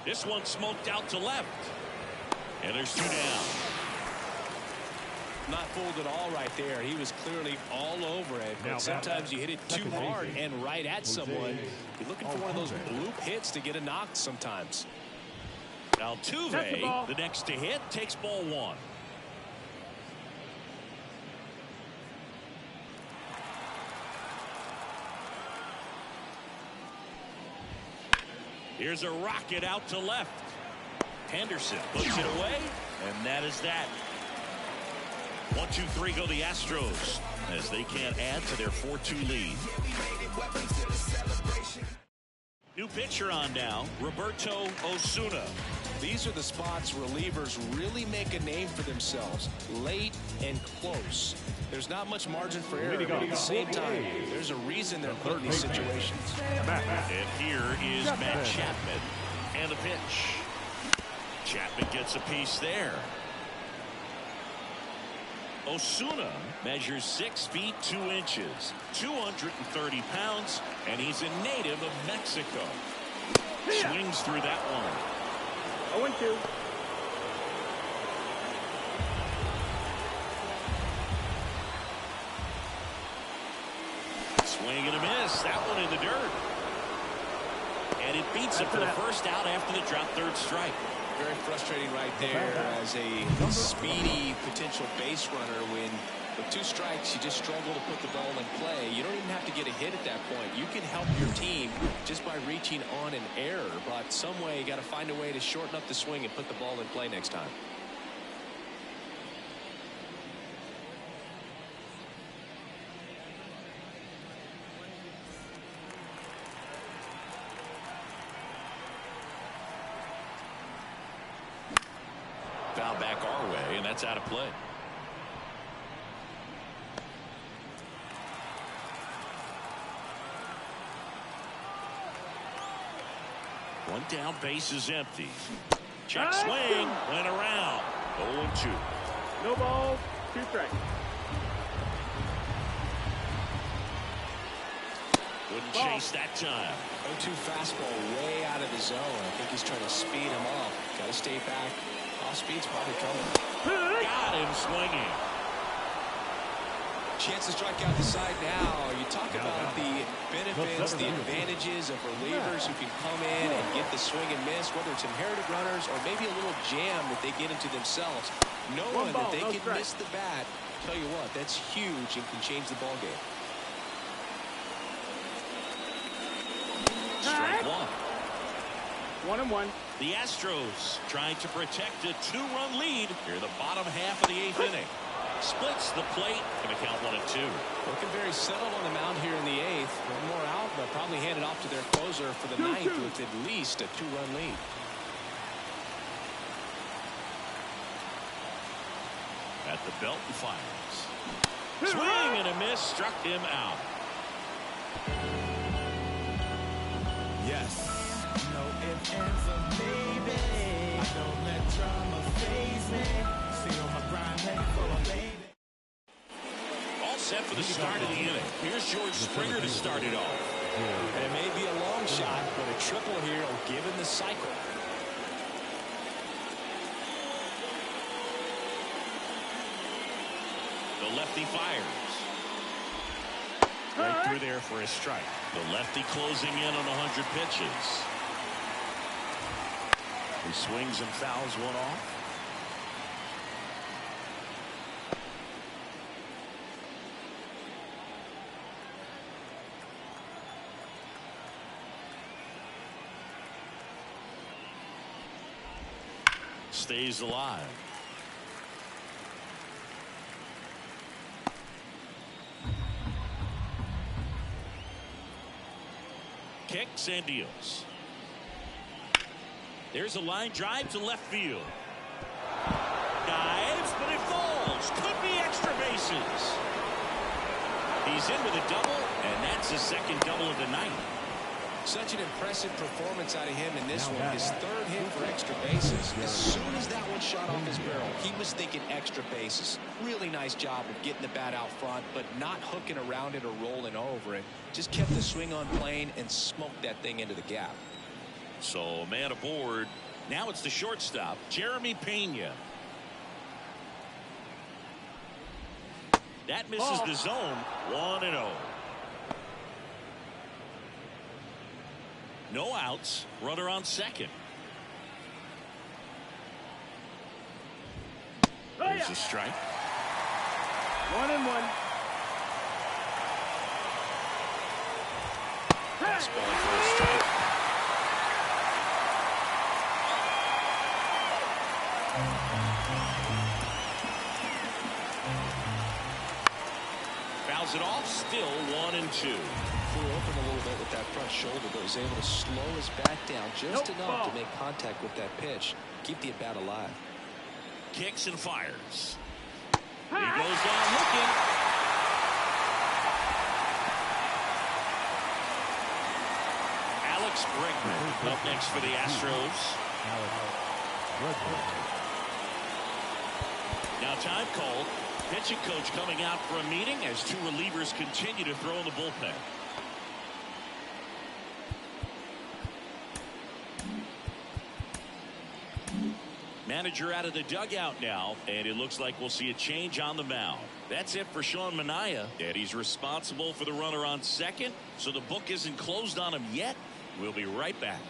S4: This one smoked out to left. And there's 2 down.
S5: Not fooled at all right there. He was clearly all over it. But sometimes you hit it too hard and right at someone. You're looking for one of those bloop hits to get a knock sometimes.
S4: Altuve, the next to hit, takes ball 1. Here's a rocket out to left. Henderson puts it away, and that is that. 1-2-3 go the Astros as they can't add to their 4-2 lead. New pitcher on now, Roberto Osuna.
S5: These are the spots relievers really make a name for themselves. Late and close. There's not much margin for error, but at the same time, there's a reason they're put in these situations.
S4: And here is Matt Chapman. And the pitch. Chapman gets a piece there. Osuna measures 6 feet 2 inches, 230 pounds, and he's a native of Mexico. Swings through that one.
S6: 0-2.
S4: Swing and a miss. That one in the dirt. And it beats him for the first out after the drop third strike.
S5: Very frustrating right there as a speedy potential base runner. When with 2 strikes you just struggle to put the ball in play. You don't even have to get a hit at that point. You can help your team just by reaching on an error, but some way you got to find a way to shorten up the swing and put the ball in play next time.
S4: Foul back our way, and that's out of play. One down, base is empty. Check swing, went around. 0-2.
S6: No balls, 2 strikes.
S4: Wouldn't chase that time.
S5: 0-2 fastball way out of the zone. I think he's trying to speed him up. Got to stay back Off-speed's probably coming.
S4: Got him swinging.
S5: Chance to strike out the side now. You talk about the benefits, the advantages of relievers who can come in and get the swing and miss, whether it's inherited runners or maybe a little jam that they get into themselves. Knowing that they can miss the bat, tell you what, that's huge and can change the ball game.
S4: Strike one.
S6: 1-1.
S4: The Astros trying to protect a 2-run lead here in the bottom half of the 8th inning. Splits the plate. Going to count 1-2.
S5: Looking very settled on the mound here in the 8th. One more out, but probably hand it off to their closer for the 9th with at least a 2-run lead.
S4: At the belt and fires. Swing and a miss. Struck him out.
S3: Yes. No ifs, ands, or maybe. I don't let drama faze me. See on my grind, headed for a baby.
S4: All set for the start of the inning. Here's George Springer to start it off.
S5: It may be a long shot, but a triple here will give him the cycle.
S4: The lefty fires. Right through there for a strike. The lefty closing in on 100 pitches. He swings and fouls one off. Stays alive. Kicks and deals. There's a line drive to left field. Dives, but it falls. Could be extra bases. He's in with a double, and that's his second double of the night.
S5: Such an impressive performance out of him in this one. His third hit for extra bases. As soon as that one shot off his barrel, he was thinking extra bases. Really nice job of getting the bat out front, but not hooking around it or rolling over it. Just kept the swing on plane and smoked that thing into the gap.
S4: So, man aboard. Now it's the shortstop, Jeremy Pena. That misses the zone. 1-0. No outs. Runner on second. There's a strike.
S6: 1-1.
S4: Fastball for a strike. Fouls it off. Still 1-2.
S5: Flew open a little bit with that front shoulder, but was able to slow his bat down just enough to make contact with that pitch. Keep the at-bat alive.
S4: Kicks and fires. He goes down looking. Alex Bregman up next for the Astros. Now time called. Pitching coach coming out for a meeting as two relievers continue to throw in the bullpen. Manager out of the dugout now, and it looks like we'll see a change on the mound. That's it for Sean Manaea, and he's responsible for the runner on second, so the book isn't closed on him yet. We'll be right back.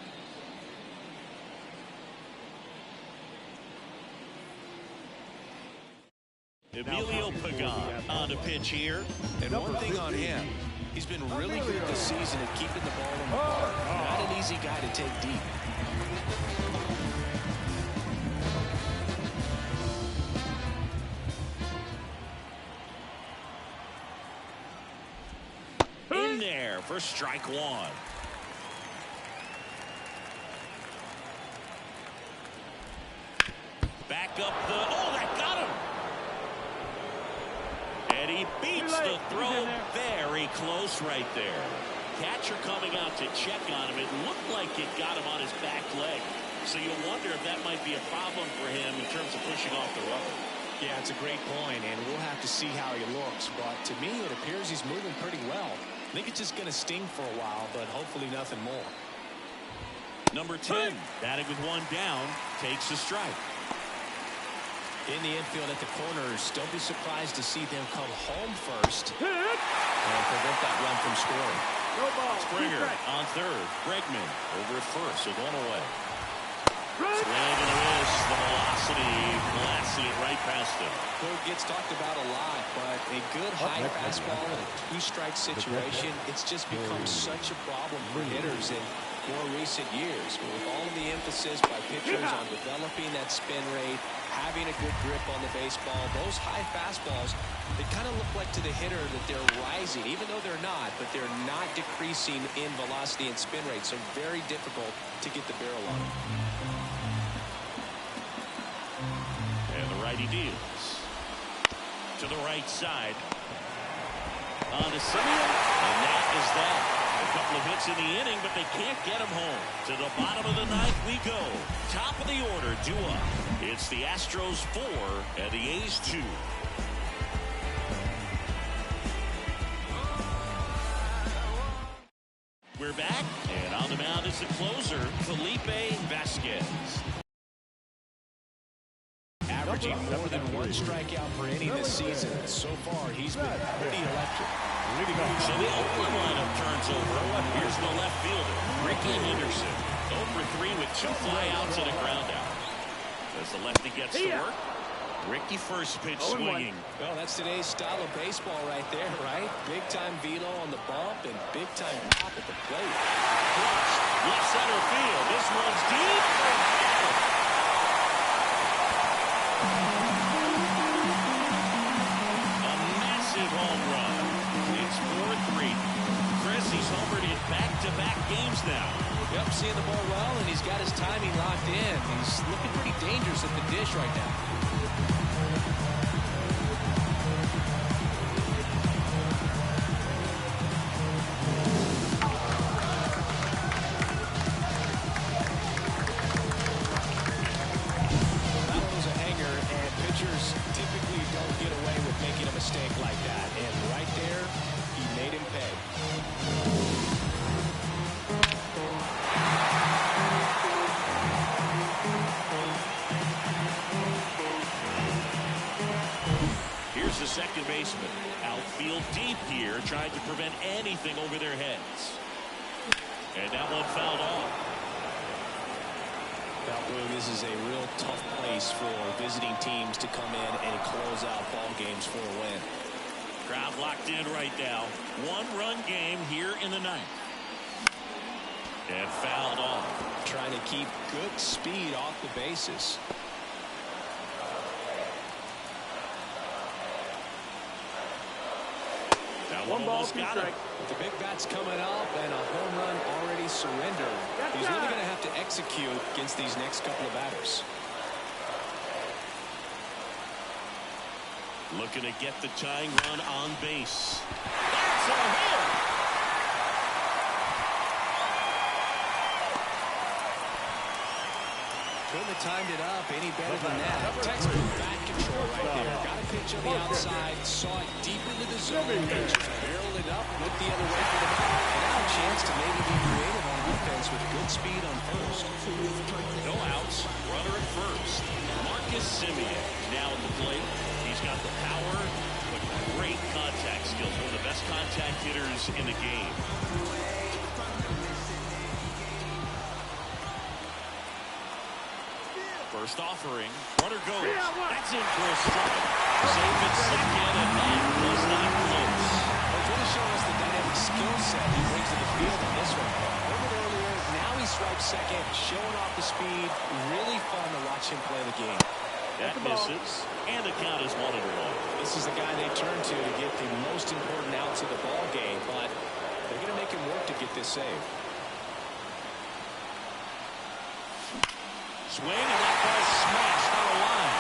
S4: Emilio Pagan on the pitch here.
S5: And one thing on him, he's been really good this season at keeping the ball in the park. Not an easy guy to take deep.
S4: In there for strike one. Back up the, that got him. And he beats the throw very close right there. Catcher coming out to check on him. It looked like it got him on his back leg. So you wonder if that might be a problem for him in terms of pushing off the rubber.
S5: Yeah, it's a great point, and we'll have to see how he looks. But to me, it appears he's moving pretty well. I think it's just going to sting for a while, but hopefully nothing more.
S4: Number 10, batting with one down, takes a strike.
S5: In the infield at the corners, don't be surprised to see them come home first and prevent that run from scoring.
S6: No ball.
S4: Springer on third. Bregman over at first, so going away. Swing and a miss. The velocity blasted it right past him.
S5: It gets talked about a lot, but a good high fastball in a two-strike situation, it's just become such a problem for hitters in more recent years. With all of the emphasis by pitchers on developing that spin rate, having a good grip on the baseball, those high fastballs, they kind of look like to the hitter that they're rising, even though they're not, but they're not decreasing in velocity and spin rate, so very difficult to get the barrel on them.
S4: And the righty deals to the right side on to Simeon, and that is that. A couple of hits in the inning, but they can't get him home. To the bottom of the ninth we go. Top of the order, due up. It's the Astros 4 and the A's 2. We're back, and on the mound is the closer, Felipe Vasquez.
S5: Averaging more than one strikeout per inning this season. So far, he's been pretty electric.
S4: So the Oakland lineup turns over. Here's the left fielder, Ricky Henderson. 0 for 3 with 2 flyouts and a ground out. As the lefty gets to work, Ricky first pitch swinging.
S5: Well, that's today's style of baseball right there, right? Big-time velo on the bump and big-time pop at the plate.
S4: Left center field. This one's deep. A massive home run. It's 4-3. Chris, he's homered in back-to-back games now.
S5: Yep, seeing the ball well, and he's got his timing locked in. He's looking pretty dangerous at the dish right now. That one was a hanger, and pitchers typically don't get away with making a mistake like that. And right there, he made him pay.
S4: Here's the second baseman. Outfield deep here, trying to prevent anything over their heads. And that one fouled off.
S5: Now, this is a real tough place for visiting teams to come in and close out ball games for a win.
S4: Crowd locked in right now. 1-run game here in the ninth. And fouled off.
S5: Trying to keep good speed off the bases.
S4: That one almost got him.
S5: The big bat's coming up and a home run already surrendered. He's really going to have to execute against these next couple of batters.
S4: Looking to get the tying run on base. That's a hit!
S5: Couldn't have timed it up any better than that. Textbook bat control right there. Got a pitch on the outside, saw it deep into the zone, and just barreled it up, looked the other way for the ball. And now a chance to maybe be creative on offense with good speed on first.
S4: No outs, runner at first. Marcus Simeon now at the plate. He's got the power, but great contact skills. One of the best contact hitters in the game. First offering, runner goes. That's in for a strike. Safe at second, and that was not close.
S5: It's really showing us the dynamic skill set he brings to the field on this one. A little bit earlier, now he strikes second, showing off the speed. Really fun to watch him play the game.
S4: That misses, and the count is 1-1.
S5: This is the guy they turn to get the most important outs of the ball game, but they're going to make him work to get this save.
S4: Swing, and that ball smashed on a line.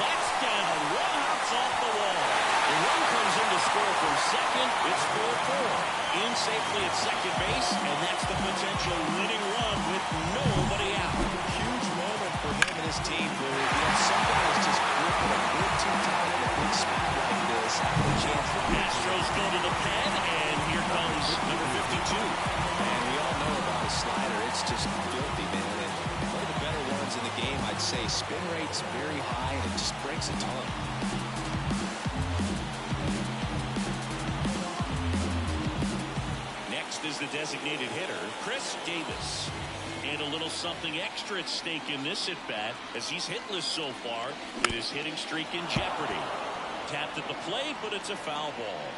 S4: That's down. One hops off the wall. The run comes in to score from second. It's 4-4. In safely at second base, and that's the potential winning run with nobody out.
S5: Huge moment for him and his team. Some guys just grip it a bit too tight in a big spot like this. Have a chance to
S4: Astros go to the pen, and here comes number 52.
S5: And we all know about his slider. It's just filthy, man. And one of the better ones in the game, I I'd say spin rate's very high, and it just breaks a ton.
S4: Next is the designated hitter, Chris Davis. And a little something extra at stake in this at-bat, as he's hitless so far, with his hitting streak in jeopardy. Tapped at the plate, but it's a foul ball.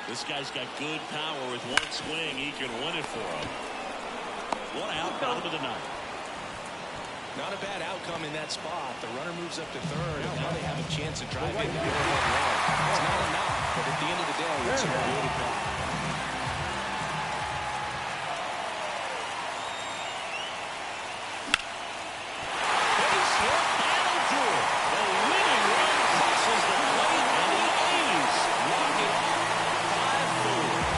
S4: This guy's got good power. With one swing, he can win it for him. One out, bottom of the ninth.
S5: Not a bad outcome in that spot. The runner moves up to third, and now they have a chance to drive in the go-ahead run. It's not enough, but at the end of the day, it's a good at bat.
S4: Base hit, that'll do it. The winning run crosses the plate, and the A's walk it off 5-4.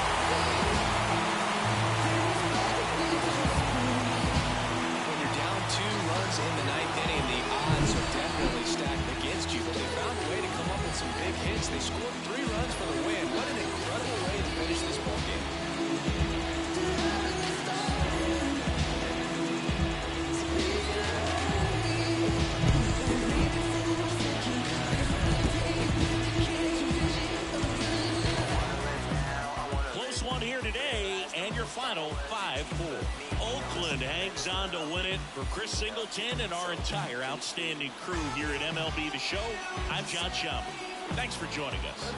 S5: When you're down 2 runs in the 9th inning, the odds are definitely stacked against you, but they found a way to come up with some big hits. They scored 3 runs for the win. What an incredible way to finish this ball game.
S4: Close one here today, and your final 5-4. Oakland hangs on to win it. For Chris Singleton and our entire outstanding crew here at MLB The Show, I'm John Schaub. Thanks for joining us.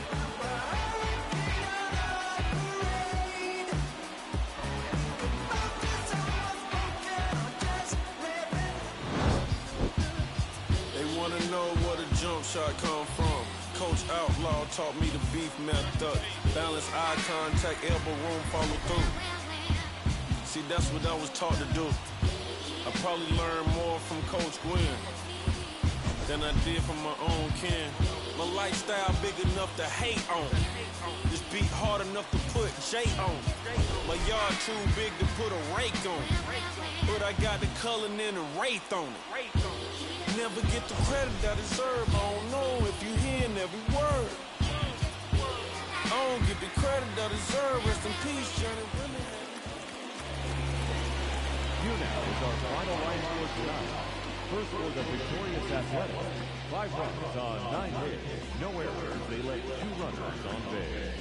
S7: They want to know where the jump shot come from. Coach Outlaw taught me the beef method. Balance, eye contact, elbow room, follow through. See, that's what I was taught to do. I probably learned more from Coach Gwynn than I did from my own kin. My lifestyle big enough to hate on. This beat hard enough to put J on. My yard too big to put a rake on. But I got the Cullen and the Wraith on it. Never get the credit I deserve. I don't know if you hearing every word. I don't get the credit I deserve. Rest in peace, Johnny.
S1: Here now is our final line score tonight. First for the victorious Athletics, 5 runs on 9 hits, no errors. They let 2 runners on base.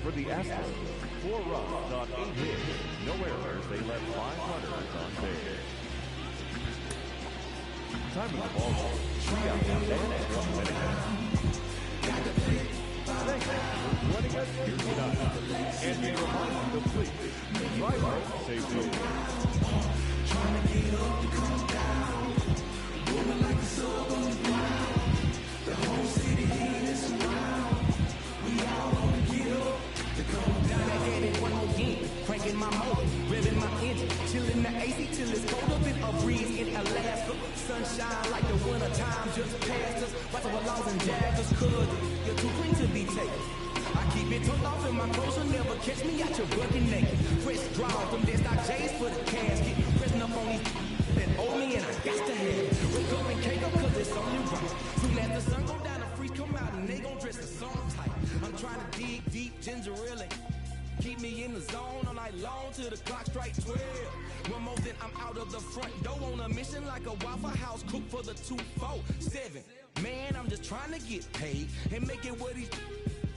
S1: For the Astros, 4 runs on 8 hits, no errors. They let 5 runners on base. Time of the ball, 3 out and 1 minute. Thank you for joining us here tonight. And we remind you to please drive home safely.
S8: Trying to get up to come down, moving like a soul on the ground. The whole city is around. We all want to get up to come down.
S9: Back at it one more game, cranking my motor, revving my engine, chilling the AC till it's cold up in a breeze in Alaska. Sunshine like the winter time just passed us. Watching what laws and daggers could. You're too green to be taken. I keep it tucked off in my clothes, you'll never catch me out your bucket naked. Fresh draws, them dead stock J's for the casket. Pressing up on these that owe me and I got to have it. Wake up and cake up cause it's only right. Soon as the sun go down, the freeze come out and they gon' dress the song tight. I'm trying to dig deep, ginger ale. Keep me in the zone all night long till the clock strike 12. One more then I'm out of the front door on a mission like a Waffle House cook for the 247. Man, I'm just trying to get paid and make it what he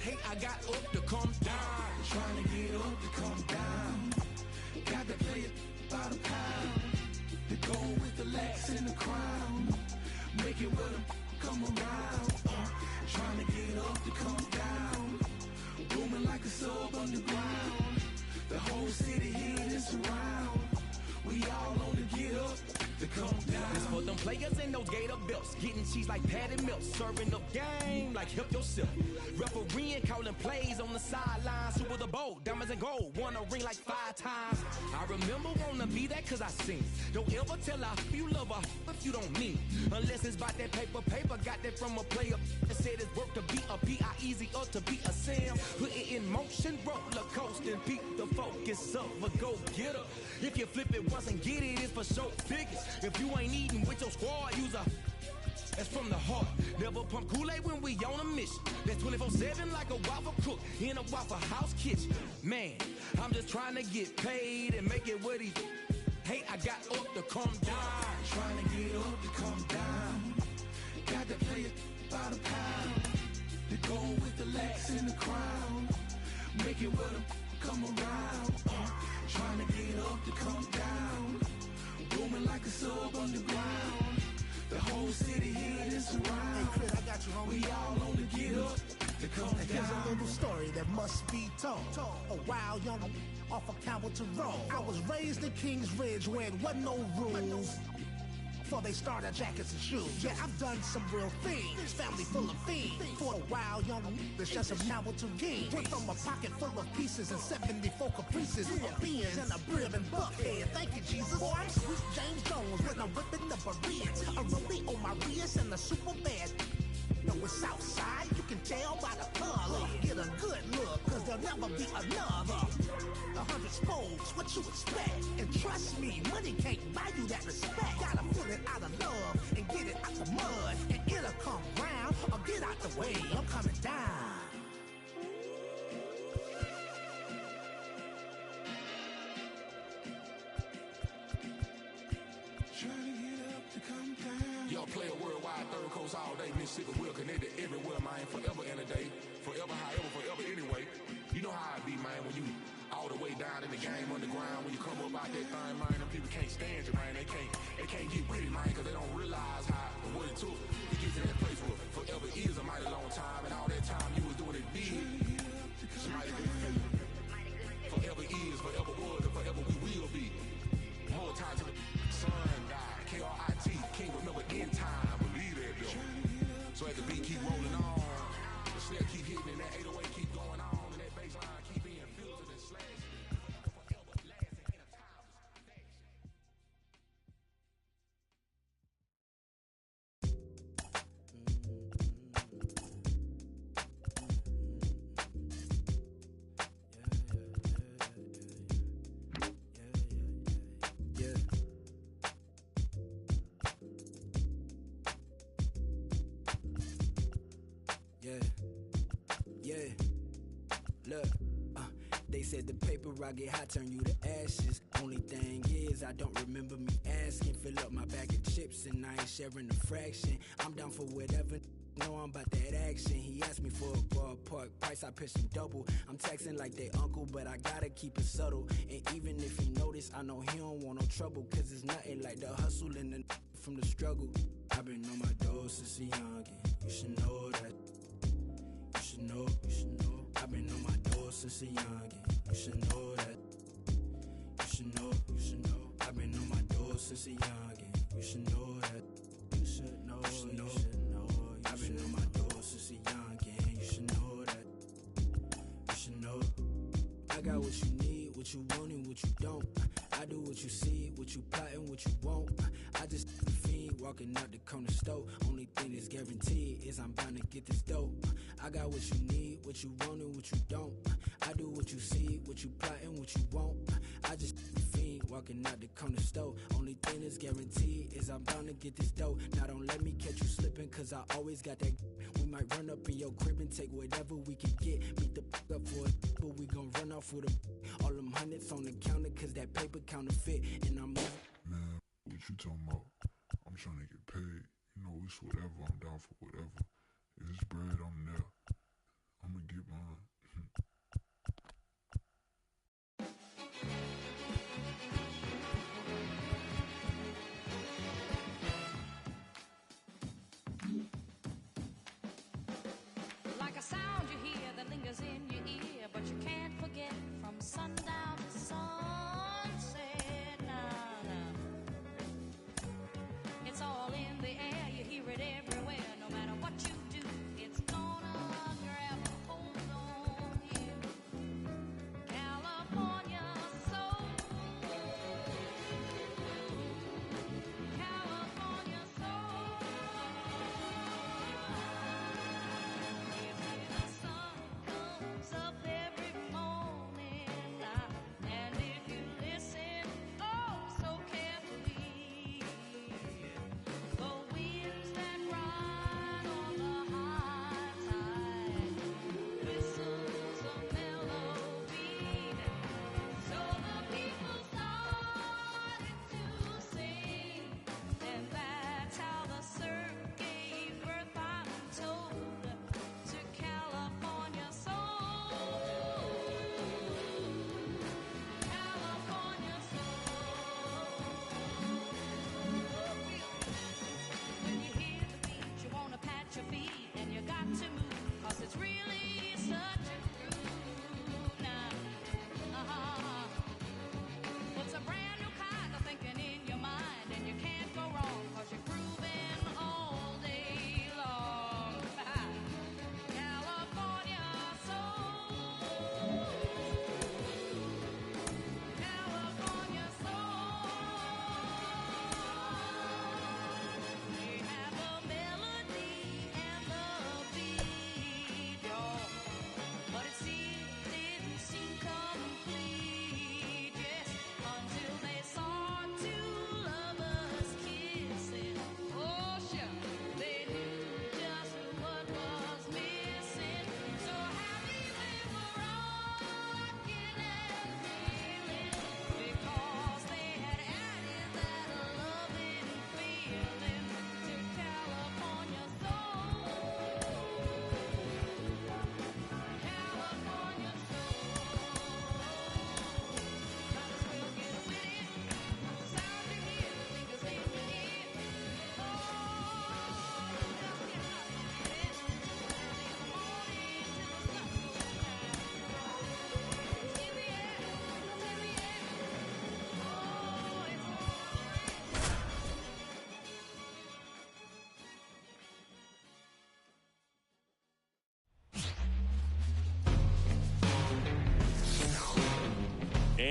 S9: hate. I got up to come down.
S8: Trying to get up to come down. Got to play it by the pound. The gold with the lax and the crown. Make it what come around. Trying to get up to come down. Booming like a sub underground. The whole city here is around. We all on the get up to come down.
S9: It's for them players in those gator belts, getting cheese like Patty Milk, serving up game like help yourself. Refereeing, calling plays on the sidelines, Super the Bowl, diamonds and gold, won a ring like 5 times. I remember wanna be that cause I seen. Don't ever tell her you love her if you don't mean. Unless it's about that paper, got that from a player that said it's work to be a P.I. easier to be a Sam. Put it in motion, roller coasting, peak the focus of a go-getter. If you flip it once and get it, it's for show figures. If you ain't eating with your squad, use a That's from the heart. Never pump Kool-Aid when we on a mission. That's 24/7 like a Waffle cook in a Waffle House kitchen. Man, I'm just trying to get paid and make it what he hate. I got up to come down.
S8: Trying to get up to come down. Got to play it by the pound. The gold with the lax and the crown. Make it with them come around. Trying to get up to come down. Booming like a sub underground. The whole city here is around.
S10: Hey, Chris, I got you, homie.
S8: We all on the get up to come down.
S10: Here's a little story that must be told. A wild young off of Campbellton Road. I was raised in Kings Ridge where it wasn't no rules. Before they started jackets and shoes. Yeah, I've done some real things. Family full of fiends. For a wild young that's just a Campbellton king. Went from a pocket full of pieces and 74 caprices. A beans and a brim and buckhead. Thank you, Jesus. Boy, I'm Sweet James Jones when I'm whipping up a Ritz. A rollie on my wrist and a super bad. No, it's outside, you can tell by the color. Get a good look, cause there'll never be another. 100 spokes, what you expect? And trust me, money can't buy you that respect. Gotta pull it out of love and get it out the mud. And it'll come round or get out the way. I'm coming down.
S8: Y'all play a worldwide third coast all day. Mississippi will connect it everywhere, man. Forever and a day. Forever, however, forever anyway. You know how it be, man, when you all the way down in the game underground. When you come up out that thing, man, them people can't stand you, man. They can't get with it, man, because they don't realize what it took to get to that place where forever is a mighty long time. And all that time you was doing it big. It's mighty good for you. Forever is, forever was, and forever we will be. More time to the sun died. K-R-I-T, can't remember in time. Believe that, though. So as the beat keep rolling on, the snare keep hitting, and that 808 keep going on, and that bass line keep being filtered and slashed. Forever lasting in a time.
S9: Look, they said the paper I get hot turn you to ashes. Only thing is I don't remember me asking. Fill up my bag of chips and I ain't sharing a fraction. I'm down for whatever. Know I'm about that action. He asked me for a ballpark price, I pitched him double. I'm taxing like they uncle, but I gotta keep it subtle. And even if he notice, I know he don't want no trouble. Cause it's nothing like the hustle and the from the struggle. I've been on my doors since a youngin'. You should know that. You should know, you should know. I've been on my doors since a youngin'. You should know that. You should know, you should know. I've been on my doors since a youngin'. You should know that. You should know, you should know. I've been on my doors since a youngin'. You should know that. You should know. I got what you need, what you want and what you don't. I do what you see, what you plotting, what you want. I just fiend walking out the corner store. Only thing that's guaranteed is I'm bound to get this dope. I got what you need, what you want and what you don't. I do what you see, what you plotting, what you want. I just fiend walking out the corner store. Only thing that's guaranteed is I'm bound to get this dope. Now don't let me catch you slipping, cause I always got that. We might run up in your crib and take whatever we can get. Beat the up for it, but we gon' run off with a. All them hundreds on the counter, cause that paper counterfeit. And I'm moving.
S11: Man, what you talking about? I'm trying to get paid. You know, it's whatever. I'm down for whatever. If it's bread, I'm there. I'm gonna get mine.
S12: Like a sound you hear that lingers in your ear, but you can't forget from sundown to sunset. Nah, nah. It's all in the air, you hear it everywhere. No matter what you do, it's gonna grab a hold on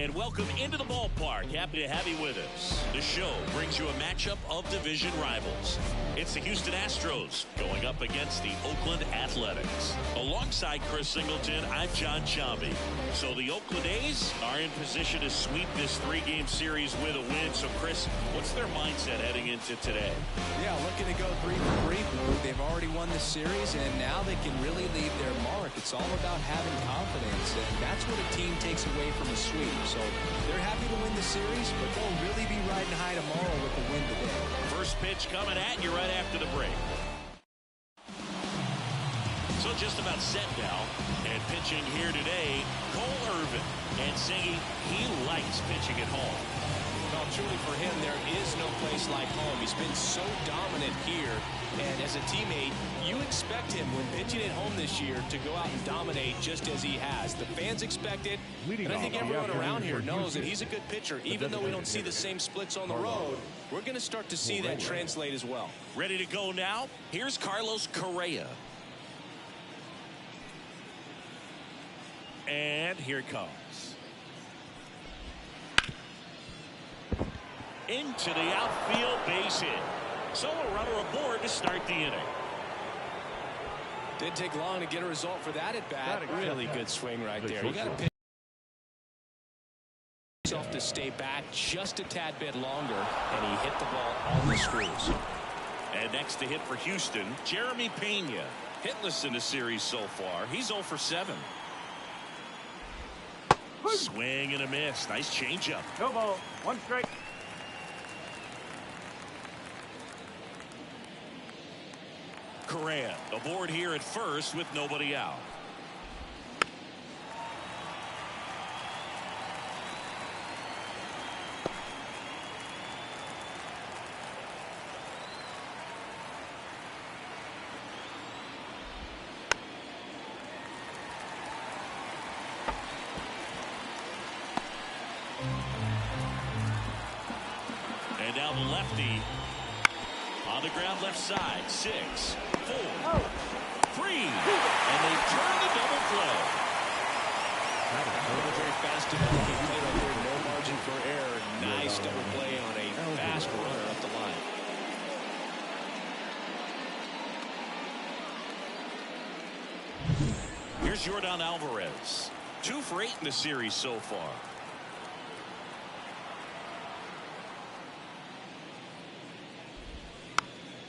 S4: And welcome into the ballpark. Happy to have you with us. The show brings you a matchup of division rivals. It's the Houston Astros going up against the Oakland Athletics. Alongside Chris Singleton, I'm John Chambi. So the Oakland A's are in position to sweep this 3-game series with a win. So Chris, what's their mindset heading into today?
S5: Yeah, looking to go 3 for 3. They've already won the series, and now they can really leave their mark. It's all about having confidence, and that's what a team takes away from a sweep. So they're happy to win the series, but they'll really be riding high tomorrow with the win today.
S4: First pitch coming at you right after the break. So just about set now, and pitching here today, Cole Irvin. And Siggy, he likes pitching at home.
S5: Well, truly for him, there is no place like home. He's been so dominant here, and as a teammate, you expect him when pitching at home this year to go out and dominate just as he has. The fans expect it, and I think everyone around here knows that he's a good pitcher. Even though we don't see the same splits on the road, we're going to start to see that translate as well.
S4: Ready to go now? Here's Carlos Correa. And here it comes. Into the outfield, base hit. So a runner aboard to start the inning.
S5: Didn't take long to get a result for that at bat. Really good swing right there. You got to pitch himself to stay back just a tad bit longer, and he hit the ball on the screws.
S4: And next to hit for Houston, Jeremy Pena. Hitless in the series so far. He's 0 for 7. Swing and a miss. Nice changeup.
S6: No ball. 1 strike.
S4: Correa aboard here at first with nobody out. And now the lefty on the ground left side. 6, 4, 3, and they turn the double play.
S5: Very fast developing play right there. No margin for error. Nice double play on a fast runner up the line.
S4: Here's Yordan Alvarez. 2 for 8 in the series so far.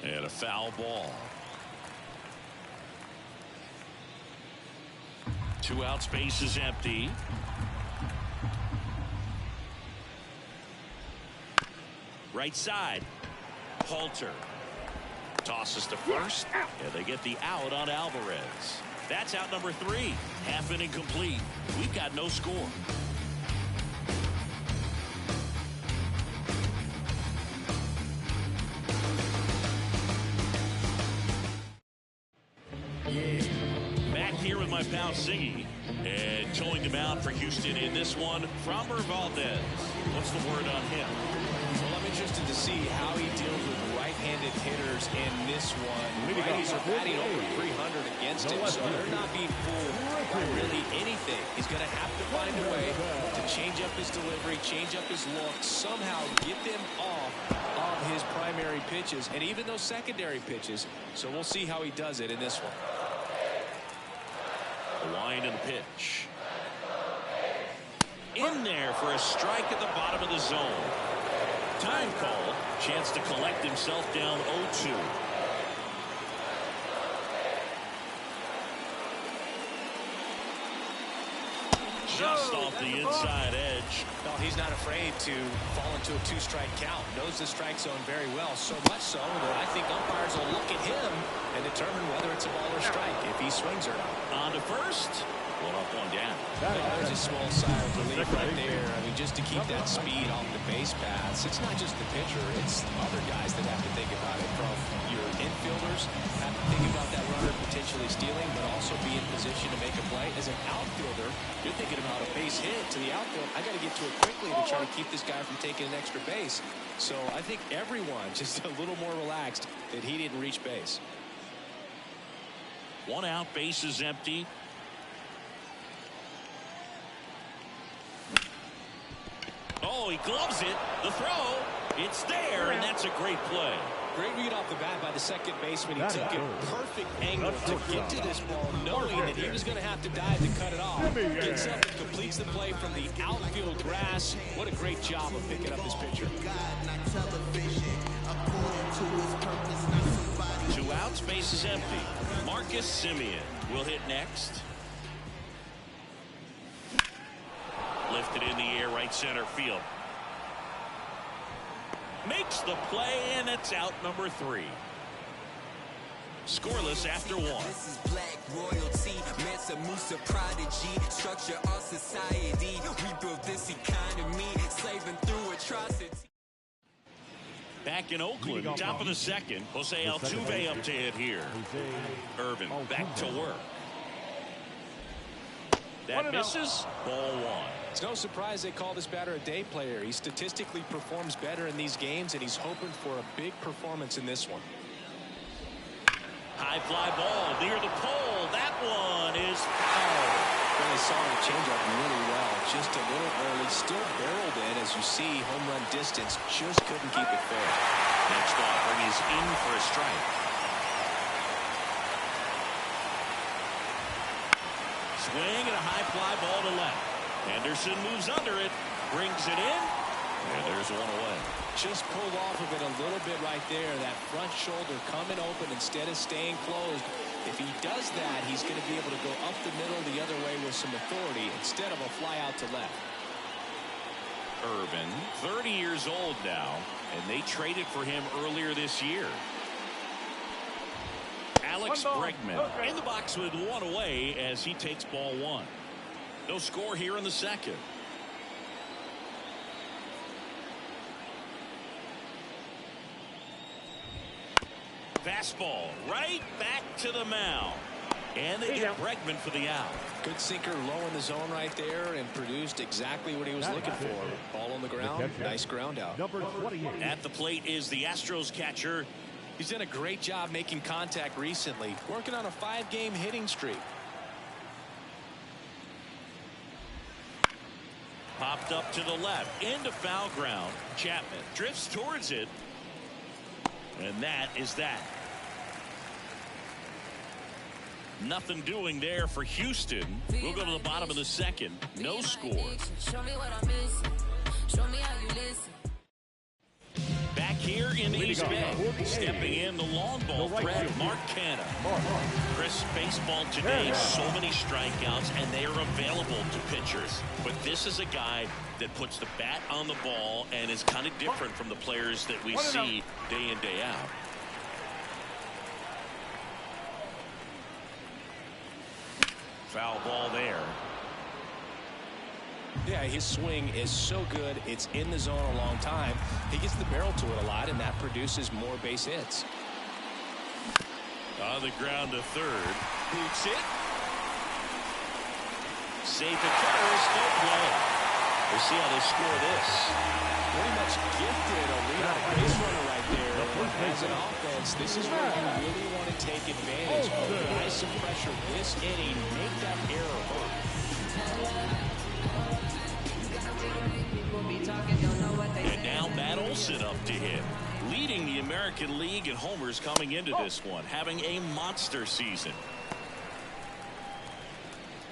S4: And a foul ball. 2 outs, base is empty. Right side. Halter tosses to first, and they get the out on Alvarez. That's out number 3. Half inning complete. We've got no score. Back here with my pal Siggy, and towing them out for Houston in this one, Framber Valdez. What's the word on him?
S5: Well, I'm interested to see how he deals with right-handed hitters in this one. Righties are batting over 300 against him, so they're not being fooled by really anything. He's going to have to find a way to change up his delivery, change up his look, somehow get them off of his primary pitches and even those secondary pitches. So we'll see how he does it in this one.
S4: The line and the pitch. In there for a strike at the bottom of the zone. Time call. Chance to collect himself down 0-2. Just off the inside edge.
S5: No, he's not afraid to fall into a 2-strike count. Knows the strike zone very well. So much so that I think umpires will look at him and determine whether it's a ball or strike if he swings or not.
S4: On to first. 1 up, 1 down.
S5: There's a small sigh of relief right there. I mean, just to keep that speed off the base paths. It's not just the pitcher. It's other guys that have to think about it. From your infielders have to think about that runner potentially stealing, but also be in position to make a play. As an outfielder, you're thinking about a base hit to the outfield. I got to get to it quickly to try to keep this guy from taking an extra base. So I think everyone just a little more relaxed that he didn't reach base.
S4: 1 out, base is empty. he gloves it. The throw, it's there, and that's a great play.
S5: Great read off the bat by the second baseman. He took a perfect angle to get to this ball, knowing that he was going to have to dive to cut it off. Gets up and completes the play from the outfield grass. What a great job of picking up this pitcher.
S4: 2 outs, base is empty. Marcus Semien will hit next. Lifted in the air, right center field. Makes the play, and it's out number 3. Scoreless after 1.
S13: This is black royalty, Mansa Musa prodigy, structure our society. We built this economy, slaving through atrocity.
S4: Back in Oakland, top of the second, Jose Altuve up to hit here. Irvin back to work. That misses. Ball 1.
S5: It's no surprise they call this batter a day player. He statistically performs better in these games, and he's hoping for a big performance in this one.
S4: High fly ball near the pole. That one is foul.
S5: Really saw the changeup really well. Just a little early. Still barreled in. As you see, home run distance. Just couldn't keep it fair.
S4: Next offering is in for a strike. Swing and a high fly ball to left. Henderson moves under it, brings it in, and there's one away.
S5: Just pulled off of it a little bit right there. That front shoulder coming open instead of staying closed. If he does that, he's going to be able to go up the middle the other way with some authority instead of a fly out to left.
S4: Irvin, 30 years old now, and they traded for him earlier this year. Alex Bregman in the box with 1 away as he takes ball 1. No score here in the second. Fastball right back to the mound. And they get Bregman for the out.
S5: Good sinker low in the zone right there and produced exactly what he was looking for. Ball on the ground. Nice ground out.
S4: At the plate is the Astros catcher.
S5: He's done a great job making contact recently. Working on a 5-game hitting streak.
S4: Popped up to the left into foul ground. Chapman drifts towards it, and that is that. Nothing doing there for Houston. We'll go to the bottom of the second. No score.
S14: Show me what I'm missing. Show me how you listen.
S4: Back here in East Bay, stepping in the long ball threat, Mark Canha. Chris, baseball today, so many strikeouts, and they are available to pitchers. But this is a guy that puts the bat on the ball and is kind of different from the players that we see day in, day out. Foul ball there.
S5: Yeah, his swing is so good. It's in the zone a long time. He gets the barrel to it a lot, and that produces more base hits.
S4: On the ground to third. Boots it. Safe at first. No play. We'll see how they score this.
S5: Pretty much gifted a leadoff base runner right there. As an offense, this is where you really want to take advantage. Apply some pressure this inning. Make that error hurt.
S4: And now Matt Olson up to hit, leading the American League in homers coming into this one, having a monster season.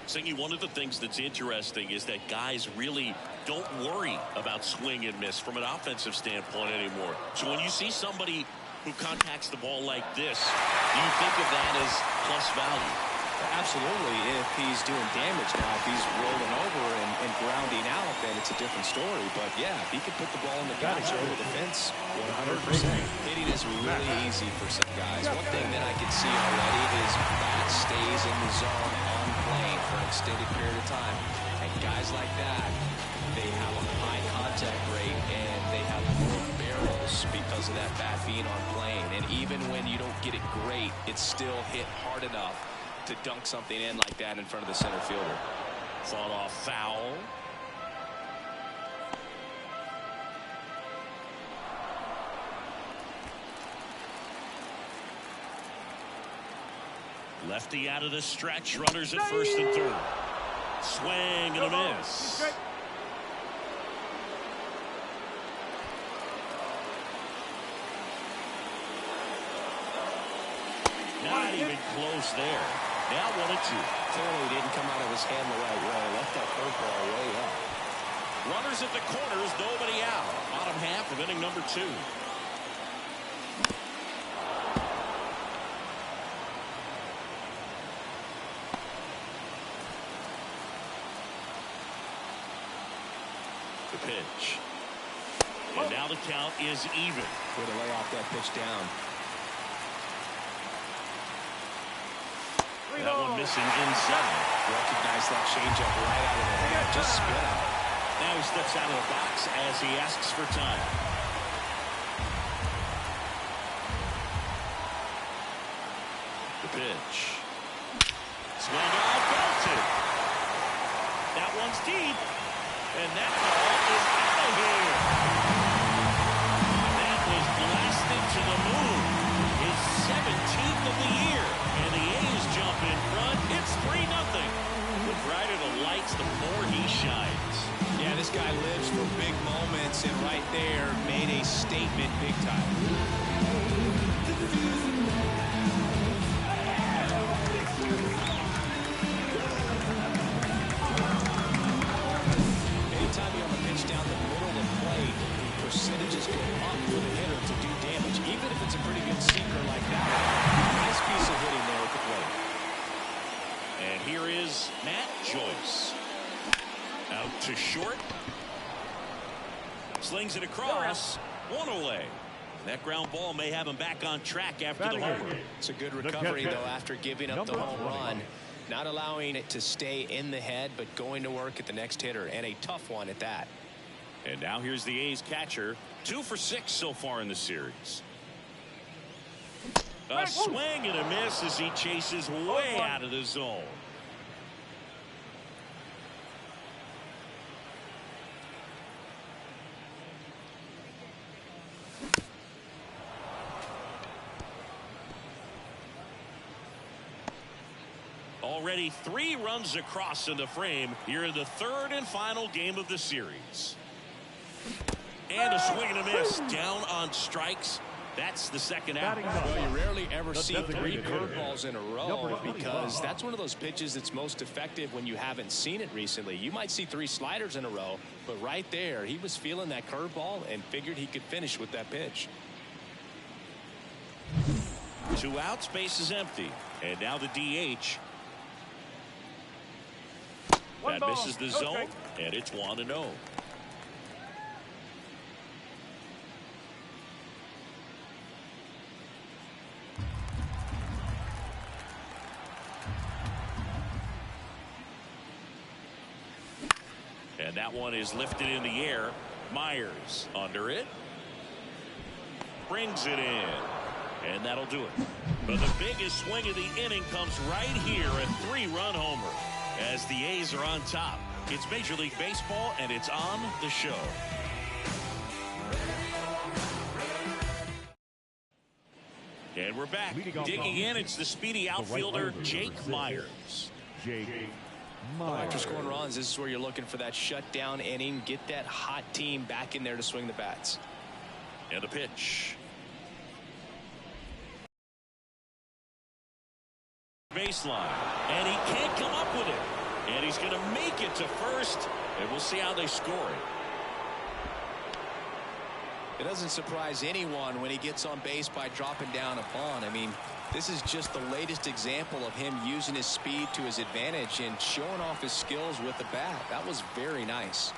S4: Singy, one of the things that's interesting is that guys really don't worry about swing and miss from an offensive standpoint anymore. So when you see somebody who contacts the ball like this, do you think of that as plus value?
S5: Absolutely. If he's doing damage now, if he's rolling over and grounding out, then it's a different story. But yeah, if he can put the ball in the box or over the fence, 100%. Hitting is really easy for some guys. One thing that I can see already is bat stays in the zone on plane for an extended period of time. And guys like that, they have a high contact rate and they have more barrels because of that bat being on plane. And even when you don't get it great, it's still hit hard enough to dunk something in like that in front of the center fielder.
S4: Fought off foul. Lefty out of the stretch. Runners at first and third. Swing and a miss. Not even close there. Now 1-2.
S5: Clearly didn't come out of his hand the right way. Left that curveball way up.
S4: Runners at the corners, nobody out. Bottom half of inning number 2. The pitch. And now the count is even.
S5: Way to lay off that pitch down.
S4: That one missing inside.
S5: Recognize that changeup right out of the hand. Just spit out.
S4: Now he steps out of the box as he asks for time. The pitch. Swung on, belted. That one's deep. And that ball is out of here. That was blasted to the moon. His 17th of the year. And the A's jump in front. It's 3-0. The brighter the lights, the more he shines.
S5: Yeah, this guy lives for big moments, and right there made a statement big time. Anytime you're on the pitch down the middle of the plate, percentages go up for the hitter to do damage, even if it's a pretty good seeker like that. Nice piece of hitting there at the plate.
S4: And here is Matt Joyce. Out to short. Slings it across. One away. That ground ball may have him back on track after the homer.
S5: It's a good recovery, though, after giving up the home run. Not allowing it to stay in the head, but going to work at the next hitter, and a tough one at that.
S4: And now here's the A's catcher. 2 for 6 so far in the series. A swing and a miss as he chases way out of the zone. Already 3 runs across in the frame here in the 3rd and final game of the series. And a swing and a miss down on strikes. That's the second out.
S5: Well, you rarely ever see 3 curveballs in a row because that's one of those pitches that's most effective when you haven't seen it recently. You might see 3 sliders in a row, but right there he was feeling that curveball and figured he could finish with that pitch.
S4: 2 outs, base is empty. And now the DH. That misses the zone, and it's 1-0. And that one is lifted in the air. Myers under it. Brings it in. And that'll do it. But the biggest swing of the inning comes right here, a 3-run homer. As the A's are on top. It's Major League Baseball, and it's on the show. And we're back. Digging in, it's the speedy outfielder, Jake Myers.
S5: After scoring runs, this is where you're looking for that shutdown inning. Get that hot team back in there to swing the bats.
S4: And the pitch. Baseline, and he can't come up with it, and he's going to make it to first, and we'll see how they score it.
S5: It doesn't surprise anyone when he gets on base by dropping down a bunt. I mean, this is just the latest example of him using his speed to his advantage and showing off his skills with the bat. That was very nice.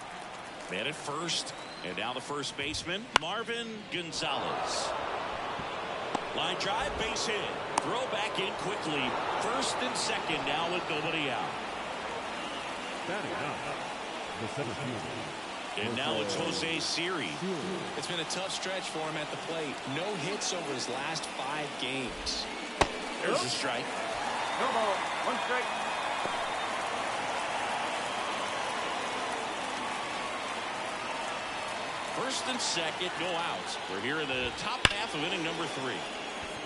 S4: Man at first, and now the first baseman, Marvin Gonzalez. Line drive, base hit. Throw back in quickly. First and second now with nobody out.
S1: The center fielder.
S4: And now it's Jose Siri.
S5: It's been a tough stretch for him at the plate. No hits over his last 5 games.
S4: There's a strike.
S6: No ball. 1 strike.
S4: First and second go out. We're here in the top half of inning number 3.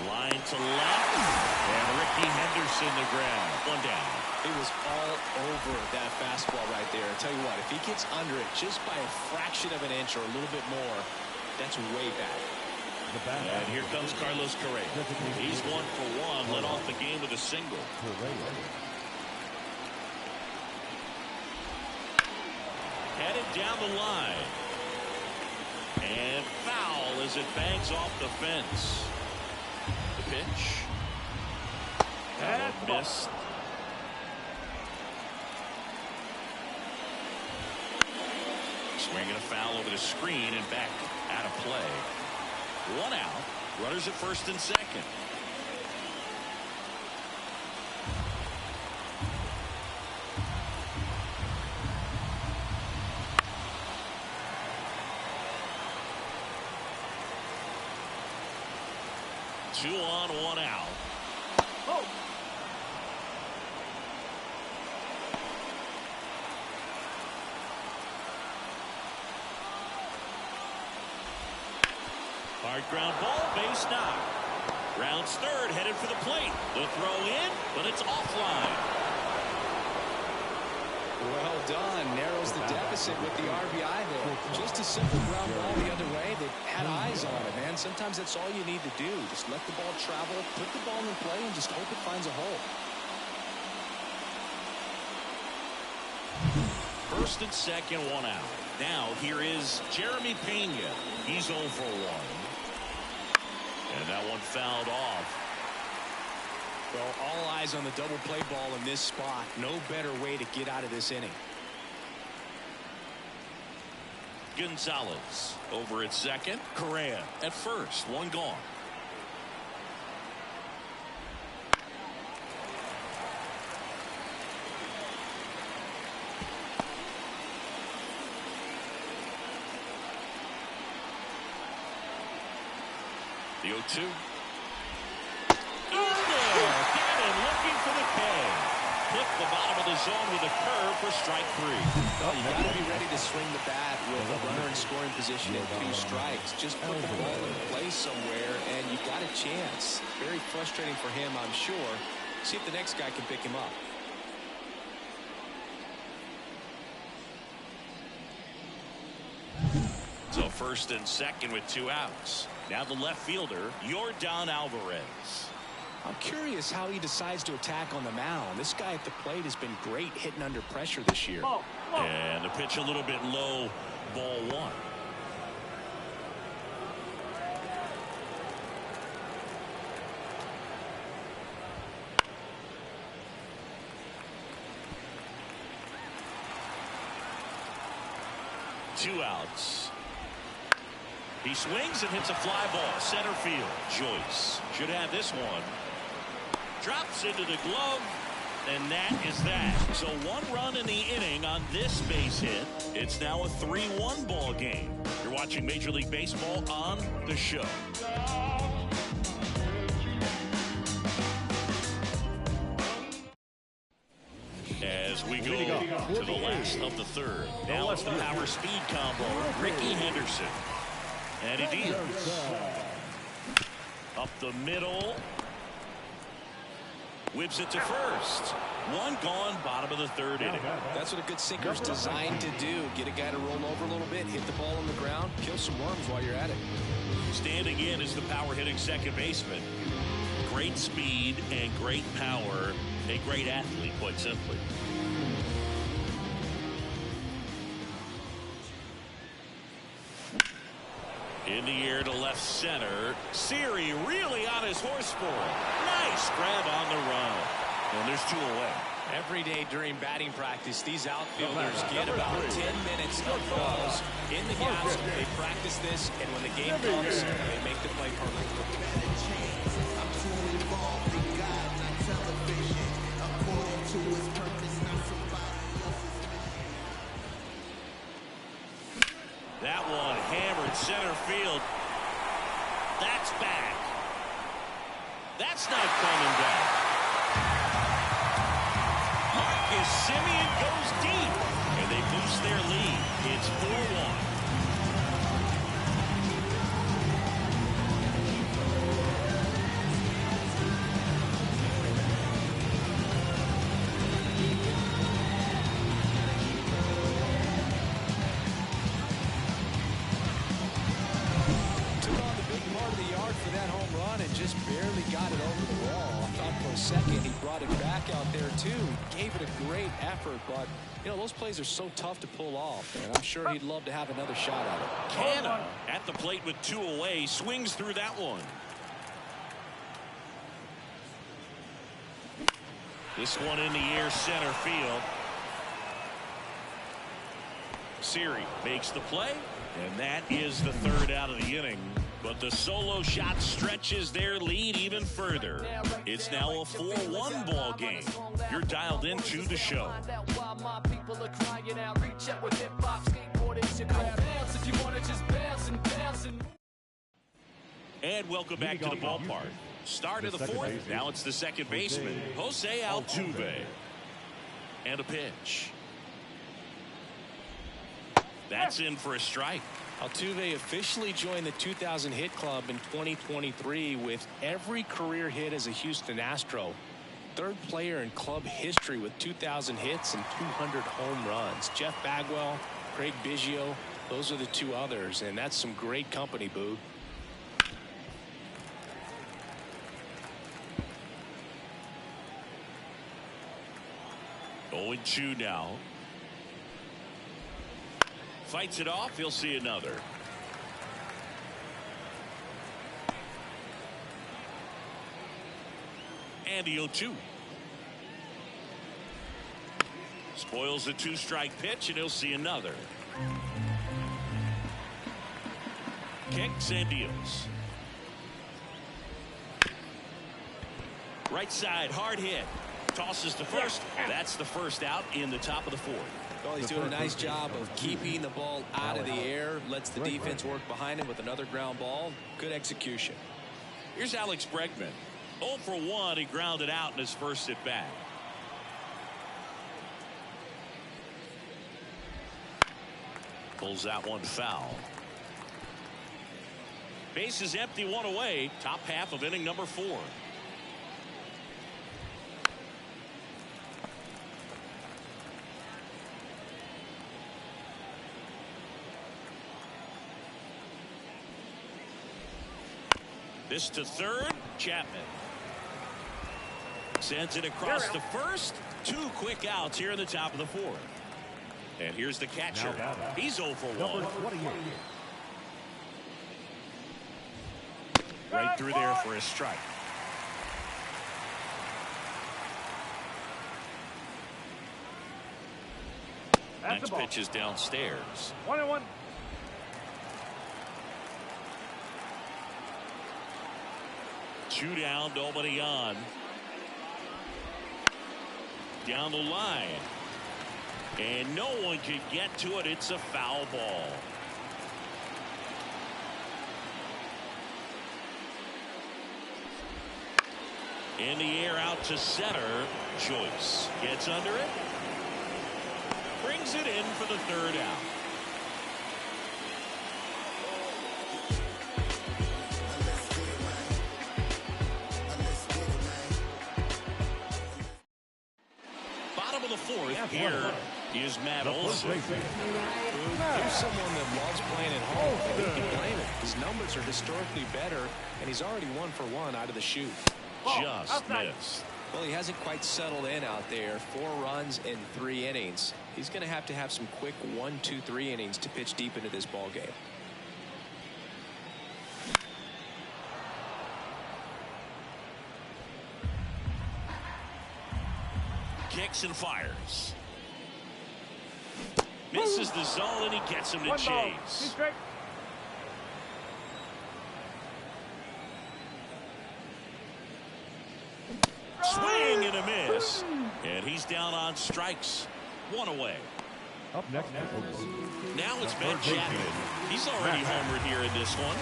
S4: Line to left. And Ricky Henderson the ground. 1 down.
S5: He was all over that fastball right there. I tell you what, if he gets under it just by a fraction of an inch or a little bit more, that's way back.
S4: And here comes Carlos Correa. He's 1 for 1, led off the game with a single. Headed down the line. And foul as it bangs off the fence. The pitch. Missed. Swinging a foul over the screen and back out of play. 1 out. Runners at first and second. Two on, 1 out. Oh. Hard ground ball, base knock. Rounds third, headed for the plate. The throw in, but it's offline.
S5: Well done. Narrows the deficit with the RBI there. Just a simple ground ball the other way that had eyes on it, man. Sometimes that's all you need to do. Just let the ball travel, put the ball in play, and just hope it finds a hole.
S4: First and second, 1 out. Now here is Jeremy Pena. He's 0 for 1. And that one fouled off.
S5: Well, all eyes on the double play ball in this spot. No better way to get out of this inning.
S4: Gonzalez over at second. Correa at first. 1 gone. The 0-2. Gannon looking for the K. Clip the bottom of the zone with a curve for strike 3.
S5: Well, you got to be ready to swing the bat with a runner in scoring position at 2 strikes. Just put the ball in place somewhere, and you got a chance. Very frustrating for him, I'm sure. See if the next guy can pick him up.
S4: So first and second with 2 outs. Now the left fielder, Yordan Alvarez.
S5: I'm curious how he decides to attack on the mound. This guy at the plate has been great hitting under pressure this year.
S4: And the pitch a little bit low, ball 1. Two outs. He swings and hits a fly ball center field. Joyce should have this one. Drops into the glove, and that is that. So 1 run in the inning on this base hit. It's now a 3-1 ball game. You're watching Major League Baseball on the show. As we go to the last of the third. Now it's the power speed combo. Ricky Henderson. And he deals. Up the middle. Whips it to first. 1 gone, bottom of the third inning.
S5: That's what a good sinker's designed to do. Get a guy to roll over a little bit, hit the ball on the ground, kill some worms while you're at it.
S4: Standing in is the power hitting second baseman. Great speed and great power. A great athlete, quite simply. In the air to left center. Siri really on his horse for it. Nice grab on the run. And there's 2 away.
S5: Every day during batting practice, these outfielders get about 10 minutes of balls in the gaps. They practice this, and when the game comes, they make the play perfect.
S4: That one hammered center field. That's back. That's not coming back. Marcus Semien goes deep, and they boost their lead. It's 4-1.
S5: second. He brought it back out there, too. Gave it a great effort, but, you know, those plays are so tough to pull off, and I'm sure he'd love to have another shot at it.
S4: Canna at the plate with 2 away, swings through that one. This one in the air, center field. Siri makes the play, and that is the 3rd out of the inning. But the solo shot stretches their lead even further. It's now a 4-1 ball game. You're dialed into the show. And welcome back to the ballpark. Start of the 4th. Now it's the second baseman, Jose Altuve. And a pitch. That's in for a strike.
S5: Altuve officially joined the 2,000 hit club in 2023 with every career hit as a Houston Astro. 3rd player in club history with 2,000 hits and 200 home runs. Jeff Bagwell, Craig Biggio, those are the 2 others, and that's some great company, Boog.
S4: Going 2 now. Fights it off. He'll see another. And the 0-2. Spoils the 2-strike pitch, and he'll see another. Kicks and deals. Right side, hard hit. Tosses to first. That's the first out in the top of the 4th.
S5: Well, he's doing a nice job of keeping the ball out of the air. Lets the defense work behind him with another ground ball. Good execution.
S4: Here's Alex Bregman. 0 for 1. He grounded out in his first at bat. Pulls that one foul. Base is empty, 1 away. Top half of inning number 4. This to 3rd. Chapman sends it across to first. 2 quick outs here in the top of the 4th. And here's the catcher. He's 0 for 1. Right through there for a strike. Next pitch is downstairs.
S6: 1-1.
S4: Two down, nobody on. Down the line. And no one can get to it. It's a foul ball. In the air out to center. Joyce gets under it. Brings it in for the 3rd out. Bottom of the 4th. Here is Matt Olson.
S5: Here's someone that loves playing at home. I think you can blame it. His numbers are historically better, and he's already 1 for 1 out of the chute.
S4: Just missed.
S5: Well, he hasn't quite settled in out there. 4 runs in 3 innings. He's going to have some quick 1, 2, 3 innings to pitch deep into this ball game.
S4: Kicks and fires. Misses the zone, and he gets him to chase. Swing and a miss. And he's down on strikes. 1 away.
S1: Up next.
S4: Now it's Ben Chapman. He's already homered here in this one.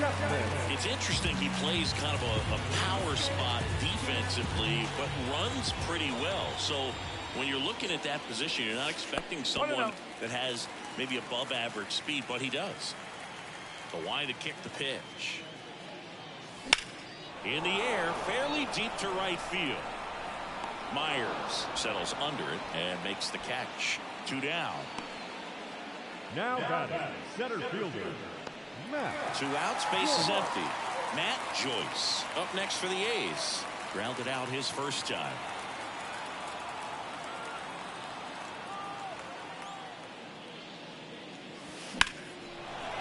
S4: It's interesting he plays kind of a power spot defensively, but runs pretty well. So when you're looking at that position, you're not expecting someone that has maybe above average speed, but he does. The line to kick the pitch. In the air, fairly deep to right field. Myers settles under it and makes the catch. 2 down.
S1: Now got it. Center fielder, Matt.
S4: 2 outs, base is empty. Matt Joyce up next for the A's. Grounded out his first time.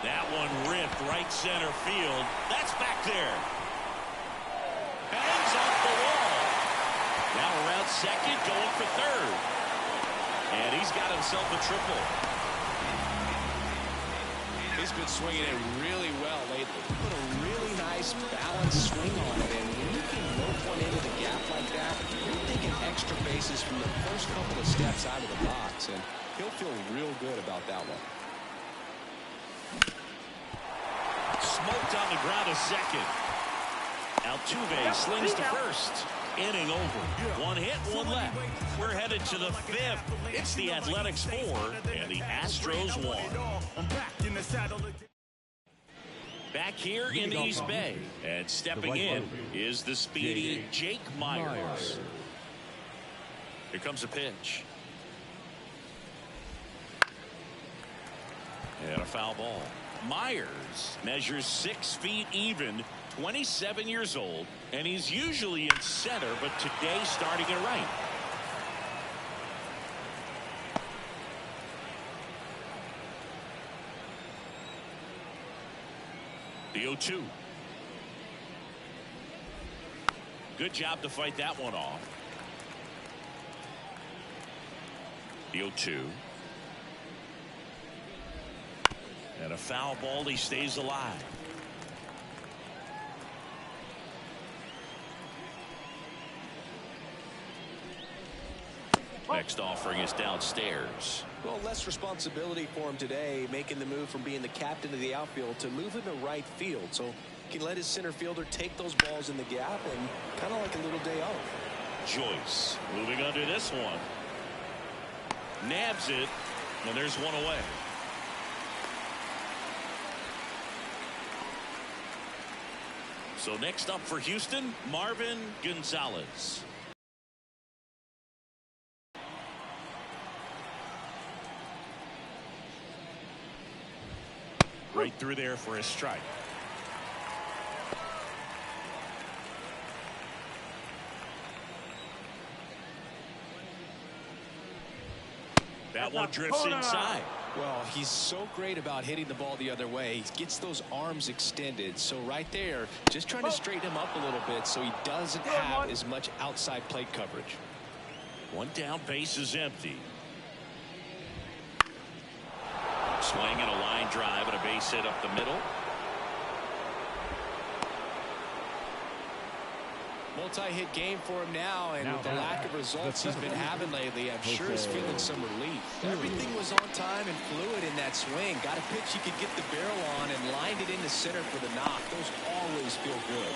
S4: That one ripped right center field. That's back there. Hangs off the wall. Now around second, going for third. And he's got himself a triple.
S5: He's been swinging it really well lately. Put a really nice balanced swing on it. And when you can rope one into the gap like that, you're thinking extra bases from the first couple of steps out of the box. And he'll feel real good about that one.
S4: Smoked on the ground to second. Altuve slings to first. Inning over. One hit, one left. We're headed to the fifth. It's the Athletics 4 and the Astros 1. Back here in East Bay. And stepping in is the speedy Jake Myers. Here comes a pitch. And a foul ball. Myers measures 6 feet even, 27 years old, and he's usually in center, but today starting at right. The 0-2. Good job to fight that one off. The 0-2. And a foul ball, he stays alive. Next offering is downstairs.
S5: Well, less responsibility for him today, making the move from being the captain of the outfield to moving to right field. So he can let his center fielder take those balls in the gap and kind of like a little day off.
S4: Joyce moving under this one. Nabs it, and there's one away. So next up for Houston, Marvin Gonzalez. Right through there for a strike. That one drifts inside.
S5: Well, he's so great about hitting the ball the other way. He gets those arms extended. So right there, just trying to straighten him up a little bit so he doesn't have as much outside plate coverage.
S4: One down, base is empty. Swing and a line drive and a base hit up the middle.
S5: Multi-hit game for him now, and with the lack of results he's been having lately, I'm sure he's feeling some relief. Everything was on time and fluid in that swing. Got a pitch he could get the barrel on and lined it into center for the knock. Those always feel good.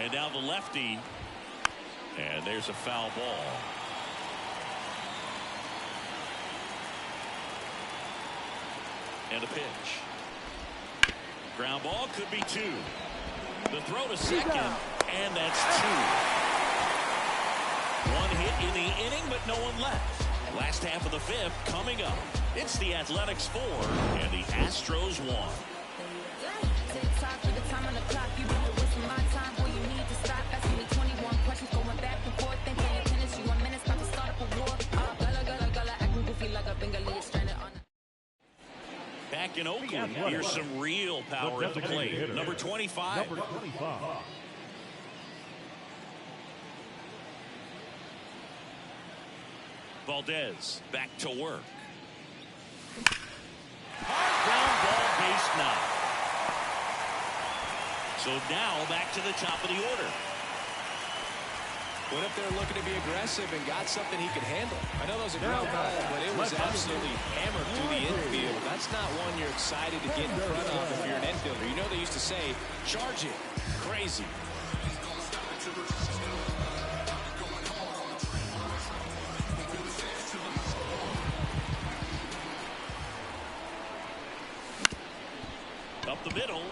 S4: And now the lefty. And there's a foul ball. And a pitch. Ground ball, could be 2. The throw to second, and that's 2. One hit in the inning, but no one left. Last half of the fifth coming up. It's the Athletics 4 and the Astros 1. Back in Oakland, here's some real power at the plate. Number 25. Valdez back to work. Hard ground ball, base knock. So now back to the top of the order.
S5: Went up there looking to be aggressive and got something he could handle. I know that was a ground ball, but it was absolutely hammered through the infield. That's not one you're excited to get in front of if you're an infielder. You know they used to say, charge it. Crazy.
S4: Up the middle.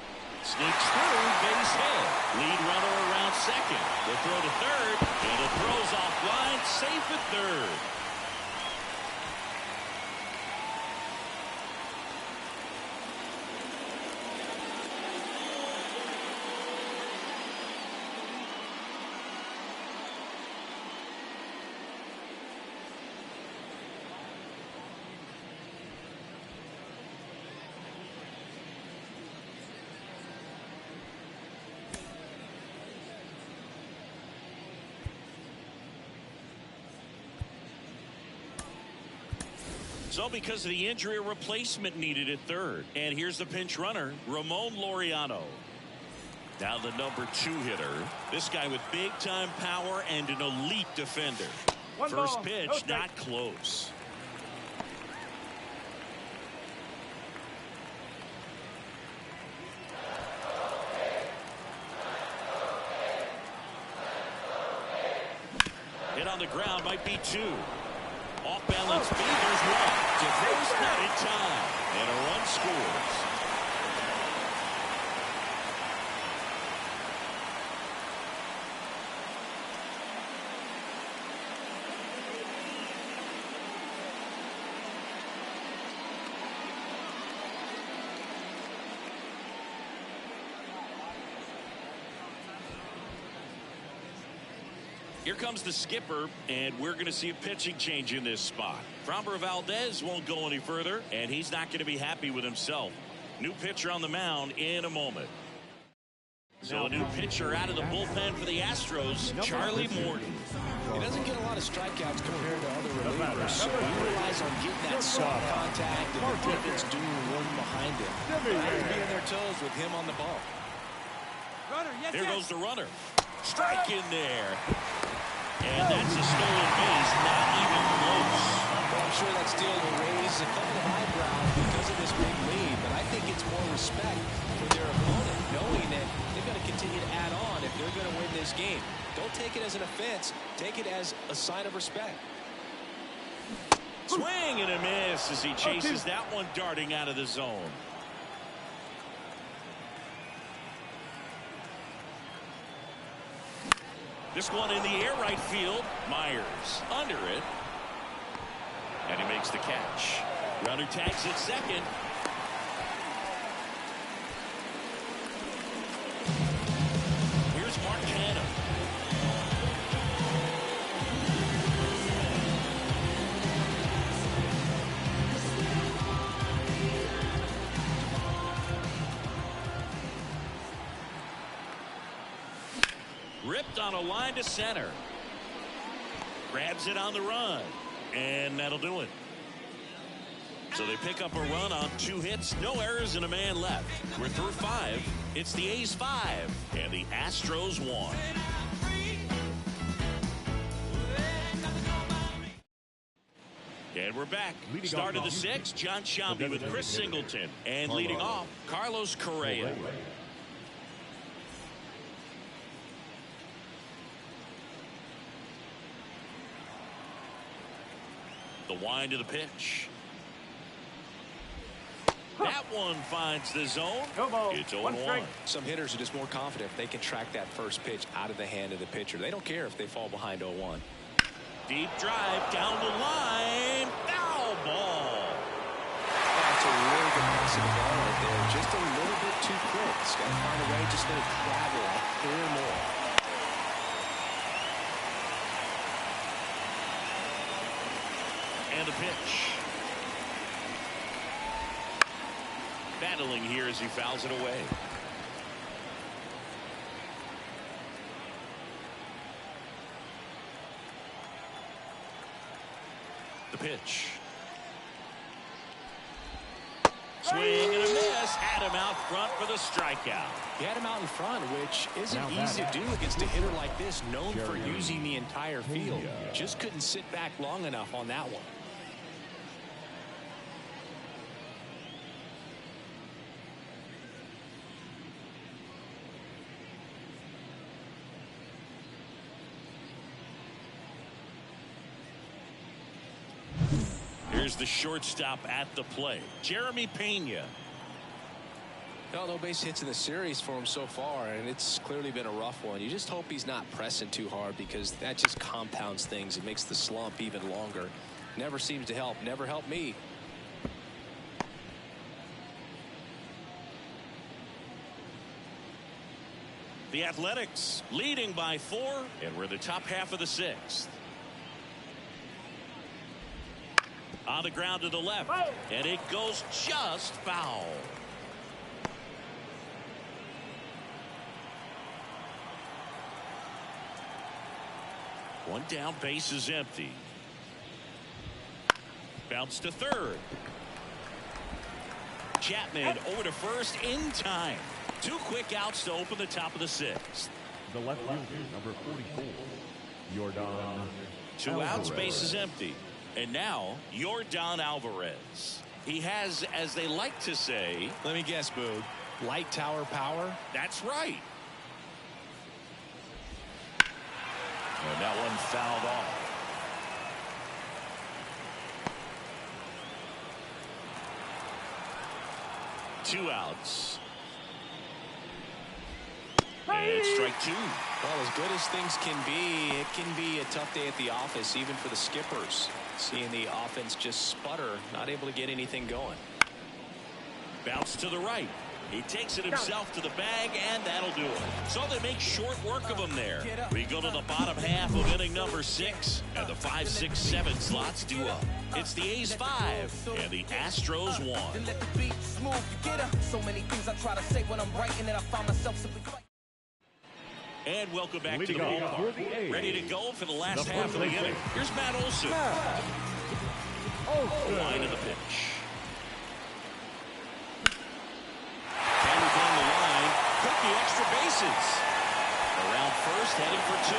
S4: Sneaks through, base hit. Lead runner around second. The throw to third, and it throws offline, safe at third. So because of the injury, a replacement needed at third. And here's the pinch runner, Ramon Laureano. Now the number 2 hitter. This guy with big-time power and an elite defender. First pitch, not close. Hit on the ground, might be 2. Off balance speed, there's 1. To first, not in time. And a run scores. Here comes the skipper, and we're going to see a pitching change in this spot. Framber Valdez won't go any further, and he's not going to be happy with himself. New pitcher on the mound in a moment. So a new pitcher out of the bullpen for the Astros, Charlie Morton.
S5: He doesn't get a lot of strikeouts compared to other relievers, so he relies on getting that soft contact and the defense doing work behind him. They'll be on their toes with him on the ball.
S4: There goes the runner. Strike in there. And that's a stolen base, not even close.
S5: Well, I'm sure that steal will raise a couple of eyebrows because of this big lead, but I think it's more respect for their opponent, knowing that they've got to continue to add on if they're going to win this game. Don't take it as an offense. Take it as a sign of respect.
S4: Swing and a miss as he chases that one darting out of the zone. This one in the air right field. Myers under it. And he makes the catch. Runner tags at second. Here's Mark Canha. Ripped on a line to center. Grabs it on the run. And that'll do it. So they pick up a run on 2 hits, no errors, and a man left. We're through 5. It's the A's 5 and the Astros 1. And we're back. Start of the 6th, John Sciambi with Chris Singleton. And leading off, Carlos Correa. The wind of the pitch. That one finds the zone. It's 0-1.
S5: Some hitters are just more confident if they can track that first pitch out of the hand of the pitcher. They don't care if they fall behind 0-1.
S4: Deep drive down the line. Foul ball.
S5: That's a really good pass of the ball right there. Just a little bit too quick. He's got to find a way just to travel a clear more.
S4: And the pitch. Battling here as he fouls it away. The pitch. Swing and a miss. Had him out front for the strikeout.
S5: He had him out in front, which isn't easy to do against a hitter like this, known for using the entire field. Just couldn't sit back long enough on that one.
S4: Here's the shortstop at the plate, Jeremy Pena.
S5: No base hits in the series for him so far, and it's clearly been a rough one. You just hope he's not pressing too hard, because that just compounds things. It makes the slump even longer. Never seems to help. Never helped me.
S4: The Athletics leading by 4, and we're in the top half of the 6th. On the ground to the left, and it goes just foul. One down, base is empty. Bounce to third. Chapman over to first in time. 2 quick outs to open the top of the 6th.
S1: The left fielder, number 44, Yordan
S4: 2 outs,
S1: Alvarez.
S4: base is empty. And now, Yordan Alvarez. He has, as they like to say...
S5: Let me guess, Boog. Light tower power?
S4: That's right. And that one fouled off. Two outs. And strike 2.
S5: Well, as good as things can be, it can be a tough day at the office, even for the skippers. Seeing the offense just sputter, not able to get anything going.
S4: Bounce to the right. He takes it himself to the bag, and that'll do it. So they make short work of him there. We go to the bottom half of inning number 6, and the 5, 6, 7 slots do up. It's the A's 5 and the Astros 1.
S15: Let the beat smooth, you get her. So many things I try to say when I'm writing, and I find myself simply fighting.
S4: And welcome back to the
S1: Leading off for
S4: ballpark.
S1: the A's,
S4: Ready to go for the last
S1: the
S4: half of the
S1: first
S4: inning.
S1: base.
S4: Here's Matt Olson. Line of the pitch. Hammered down the line. Took the extra bases. Around first, heading for 2.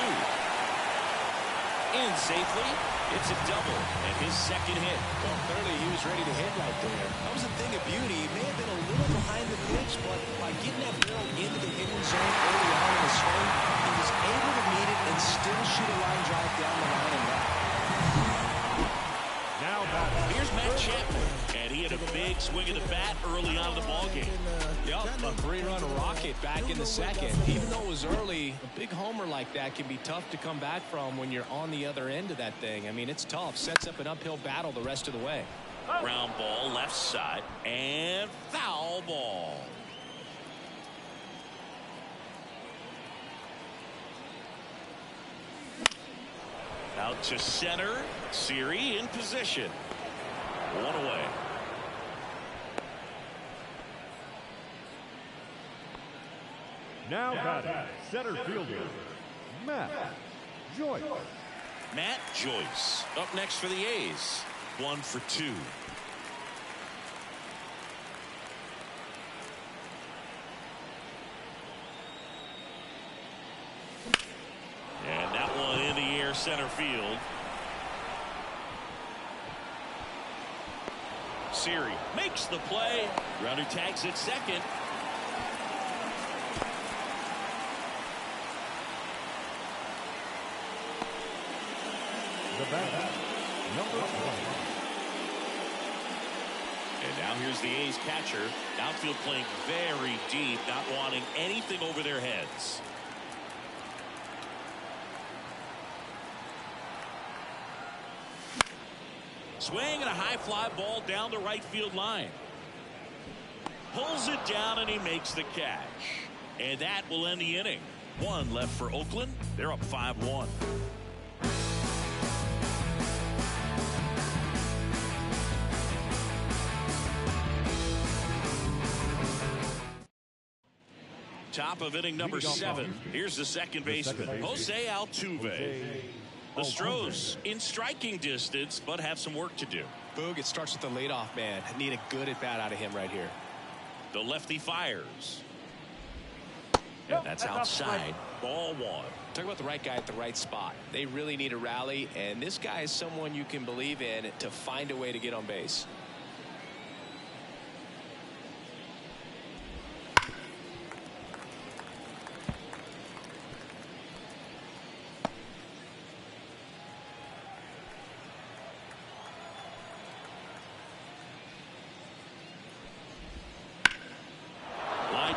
S4: In safely. It's a double and his second hit.
S5: Well, clearly he was ready to hit right there. That was a thing of beauty. He may have been a little behind the pitch, but by getting that barrel into the hitting zone early on in the swing, he was able to meet it and still shoot a line drive down the line and left.
S1: Now back.
S4: Here's Matt Chapman, and he had a big swing of the bat early on in the ballgame.
S5: Yep, a 3-run rocket back in the second. Even though it was early, a big homer like that can be tough to come back from when you're on the other end of that thing. I mean, it's tough. Sets up an uphill battle the rest of the way.
S4: Ground ball left side and foul ball. Out to center. Siri in position. 1 away.
S1: Now batting, center fielder, Matt Joyce.
S4: Matt Joyce up next for the A's. 1 for 2. And that one in the air center field. Siri makes the play. Grounder tags at second.
S1: The batter, number 20.
S4: And now here's the A's catcher. Outfield playing very deep, not wanting anything over their heads. Swing and a high fly ball down the right field line. Pulls it down and he makes the catch. And that will end the inning. 1 left for Oakland. They're up 5-1. Top of inning number 7. Here's the second baseman, Jose Altuve. The Astros in striking distance, but have some work to do.
S5: Boog, it starts with the leadoff man. Need a good at bat out of him right here.
S4: The lefty fires. And that's outside. Ball 1.
S5: Talk about the right guy at the right spot. They really need a rally, and this guy is someone you can believe in to find a way to get on base.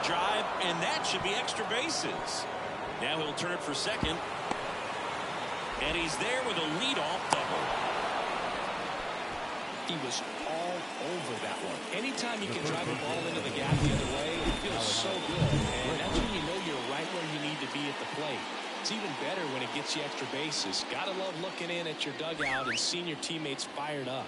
S4: Drive, and that should be extra bases. Now he'll turn it for second. And he's there with a leadoff double.
S5: He was all over that one. Anytime you can drive a ball into the gap the other way, it feels so good. And that's when you know you're right where you need to be at the plate. It's even better when it gets you extra bases. Gotta love looking in at your dugout and seeing your teammates fired up.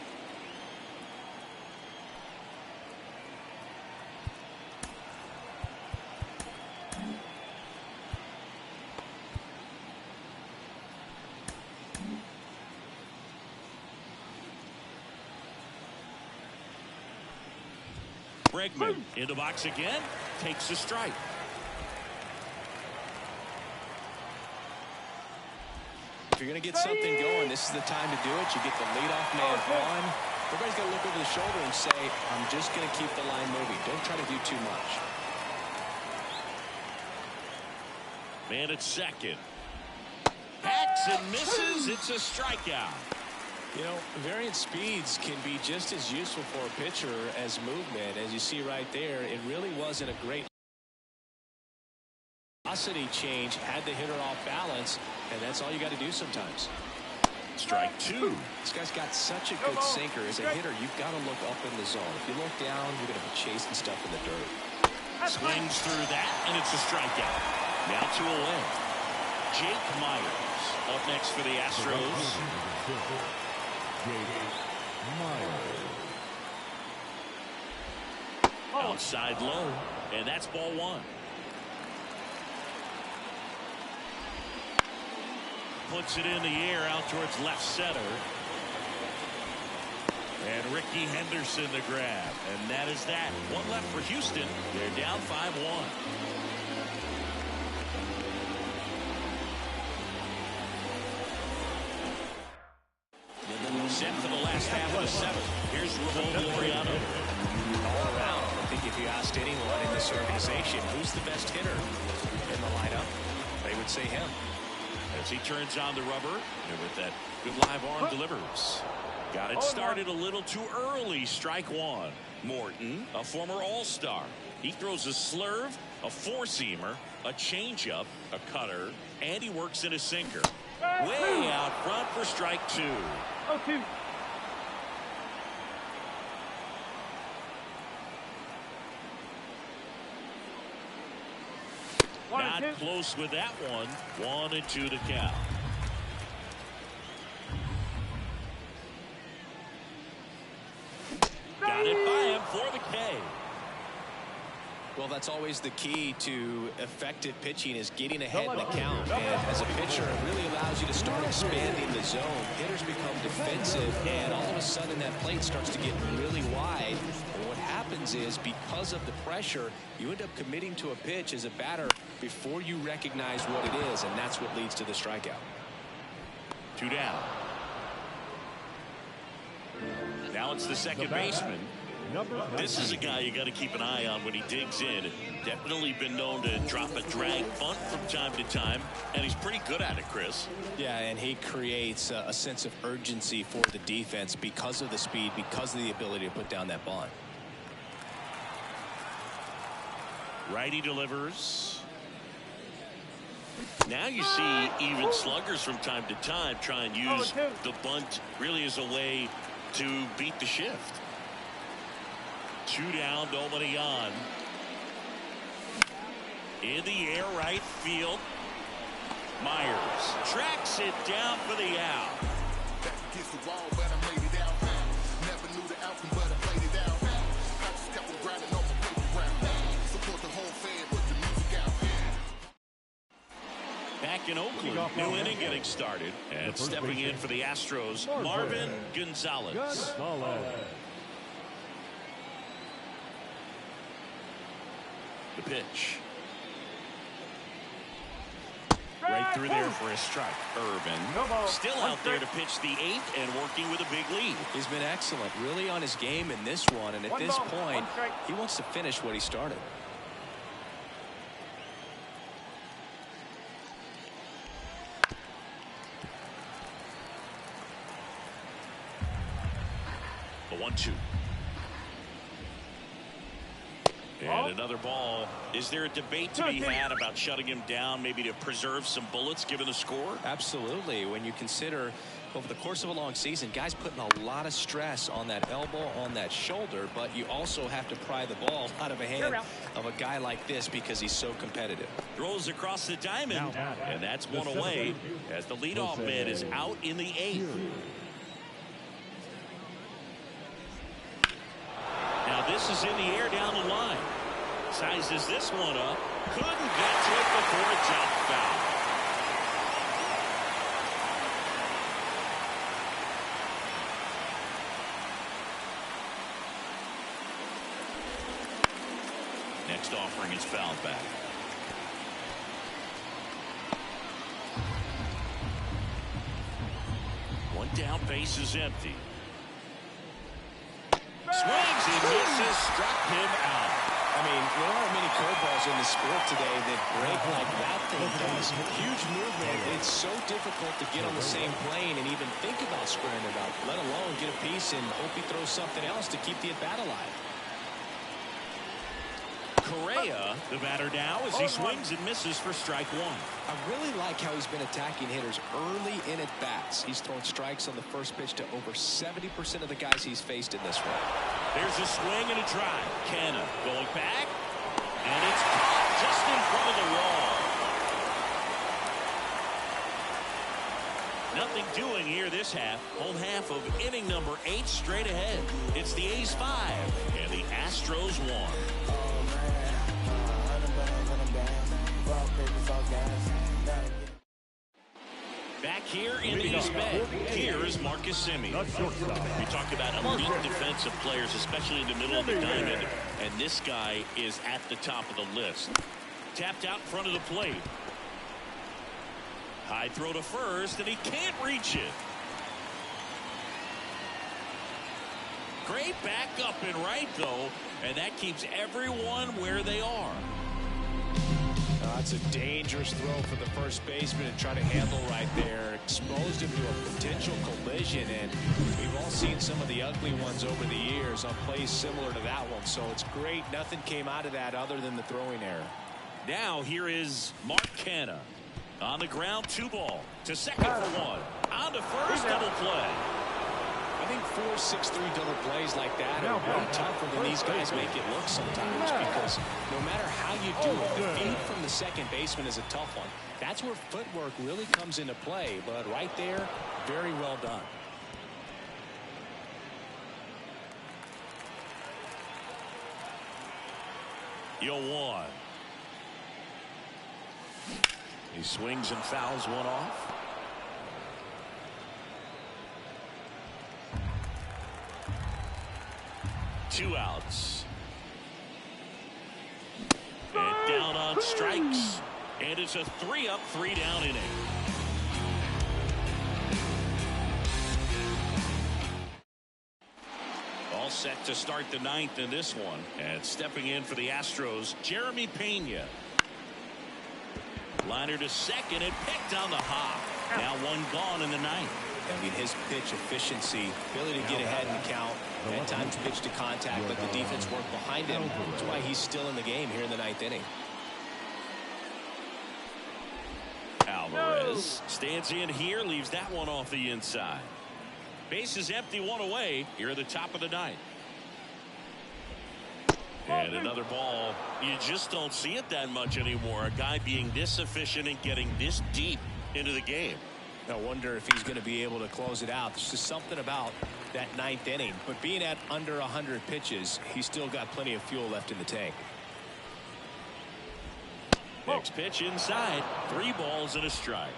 S4: Bregman in the box again, takes a strike.
S5: If you're going to get something going, this is the time to do it. You get the leadoff man on. Everybody's got to look over the shoulder and say, I'm just going to keep the line moving. Don't try to do too much.
S4: Man at second. Hacks and misses. It's a strikeout.
S5: You know, variant speeds can be just as useful for a pitcher as movement. As you see right there, it really wasn't a great velocity change, had the hitter off balance, and that's all you got to do sometimes.
S4: Strike two.
S5: This guy's got such a good sinker. As a hitter, you've got to look up in the zone. If you look down, you're going to be chasing stuff in the dirt.
S4: Swings through that, and it's a strikeout. Now 2 away. Jake Myers up next for the Astros. Outside low, and that's ball 1. Puts it in the air out towards left center. And Ricky Henderson the grab. And that is that. 1 left for Houston. They're down 5-1. Set for the last half of the 7th. Here's Ramon Laureano.
S5: All around, I think if you asked anyone in this organization who's the best hitter in the lineup, they would say him.
S4: As he turns on the rubber, and with that good live arm delivers. Got it started a little too early. Strike 1. Morton, a former All-Star. He throws a slurve, a four-seamer, a changeup, a cutter, and he works in a sinker. Way out front for strike 2.
S6: 0-2.
S4: Not close with that one. 1-2 to count. Got it by him for the K.
S5: Well, that's always the key to effective pitching, is getting ahead in the count. And as a pitcher, it really allows you to start expanding the zone. Hitters become defensive, and all of a sudden that plate starts to get really wide. And what happens is, because of the pressure, you end up committing to a pitch as a batter before you recognize what it is, and that's what leads to the strikeout.
S4: 2 down. Now it's the second baseman. This is a guy you got to keep an eye on when he digs in. Definitely been known to drop a drag bunt from time to time, and he's pretty good at it, Chris.
S5: Yeah, and he creates a sense of urgency for the defense because of the speed, because of the ability to put down that bunt.
S4: Righty delivers. Now you see even sluggers from time to time try and use the bunt really as a way to beat the shift. 2 down, nobody on. In the air, right field. Myers tracks it down for the out.
S8: Against the wall, but I made it out. Never knew the outcome, but I played it out. I just kept on grinding on my paper round. Support the whole fan, put the music out.
S4: Back in Oakland, new inning getting started. And stepping in for the Astros, Marvin Gonzalez. The pitch. Right through there for a strike. Irvin still out there to pitch the 8th and working with a big lead.
S5: He's been excellent, really on his game in this one, and at this point, he wants to finish what he started.
S4: The 1-2. And another ball. Is there a debate to be had about shutting him down, maybe to preserve some bullets given the score?
S5: Absolutely. When you consider over the course of a long season, guys putting a lot of stress on that elbow, on that shoulder, but you also have to pry the ball out of a hand of a guy like this because he's so competitive.
S4: Throws across the diamond, and that's 1 away as the leadoff man is out in the 8th. Now this is in the air down the line. Sizes this one up. Couldn't get to it before it's out foul. is fouled back. One down, base is empty. Swings and misses, struck him out.
S5: I mean, there aren't many curveballs in the sport today that break like that thing does. Huge movement. It's so difficult to get on the same plane and even think about squaring it up, let alone get a piece and hope he throws something else to keep the at-bat alive.
S4: Correa, the batter now, as he swings and misses for strike one.
S5: I really like how he's been attacking hitters early in at-bats. He's thrown strikes on the first pitch to over 70% of the guys he's faced in this one.
S4: There's a swing and a drive. Canna going back, and it's caught just in front of the wall. Nothing doing here this half. Whole half of inning number 8 straight ahead. It's the A's 5 and the Astros 1. Back here in the East Bay, here is Marcus Semien. We talk about elite defensive players, especially in the middle of the diamond, and this guy is at the top of the list. Tapped out in front of the plate. High throw to first, and he can't reach it. Great back up and right, though, and that keeps everyone where they are.
S5: That's a dangerous throw for the first baseman to try to handle right there. Exposed him to a potential collision, and we've all seen some of the ugly ones over the years on plays similar to that one. So it's great. Nothing came out of that other than the throwing error.
S4: Now here is Mark Canha. On the ground, 2 ball. To second for 1. On to first, double play.
S5: I think 4-6-3 double plays like that are way tougher than these guys make it look sometimes, because no matter how you do it, the feed from the second baseman is a tough one. That's where footwork really comes into play, but right there, very well done.
S4: Yo, 1. He swings and fouls one off. Two outs. And down on strikes. And it's a 3-up, 3-down inning. All set to start the 9th in this one. And stepping in for the Astros, Jeremy Pena. Liner to second and picked on the hop. Now 1 gone in the 9th.
S5: I mean, his pitch efficiency, ability to get ahead in the count, at times pitch to contact, let the defense work behind him. That's why he's still in the game here in the 9th inning.
S4: Alvarez stands in here, leaves that one off the inside. Base is empty, 1 away here at the top of the 9th. And another ball. You just don't see it that much anymore. A guy being this efficient and getting this deep into the game.
S5: I wonder if he's going to be able to close it out. There's just something about that 9th inning. But being at under 100 pitches, he's still got plenty of fuel left in the tank.
S4: Next pitch inside. 3 balls and a strike.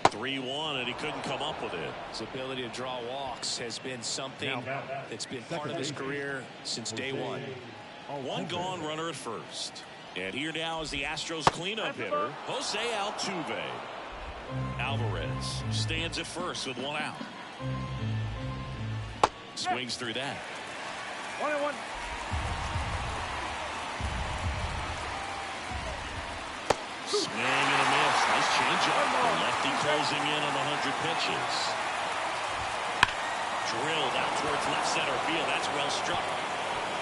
S4: (3-1) and he couldn't come up with it.
S5: His ability to draw walks has been something that's been part of his career since day one.
S4: 1 gone, runner at first. And here now is the Astros cleanup hitter, Jose Altuve. Alvarez stands at first with 1 out. Swings through that.
S6: 1-1.
S4: Swing and a miss. Nice changeup. The lefty closing in on 100 pitches. Drilled out towards left center field. That's well struck.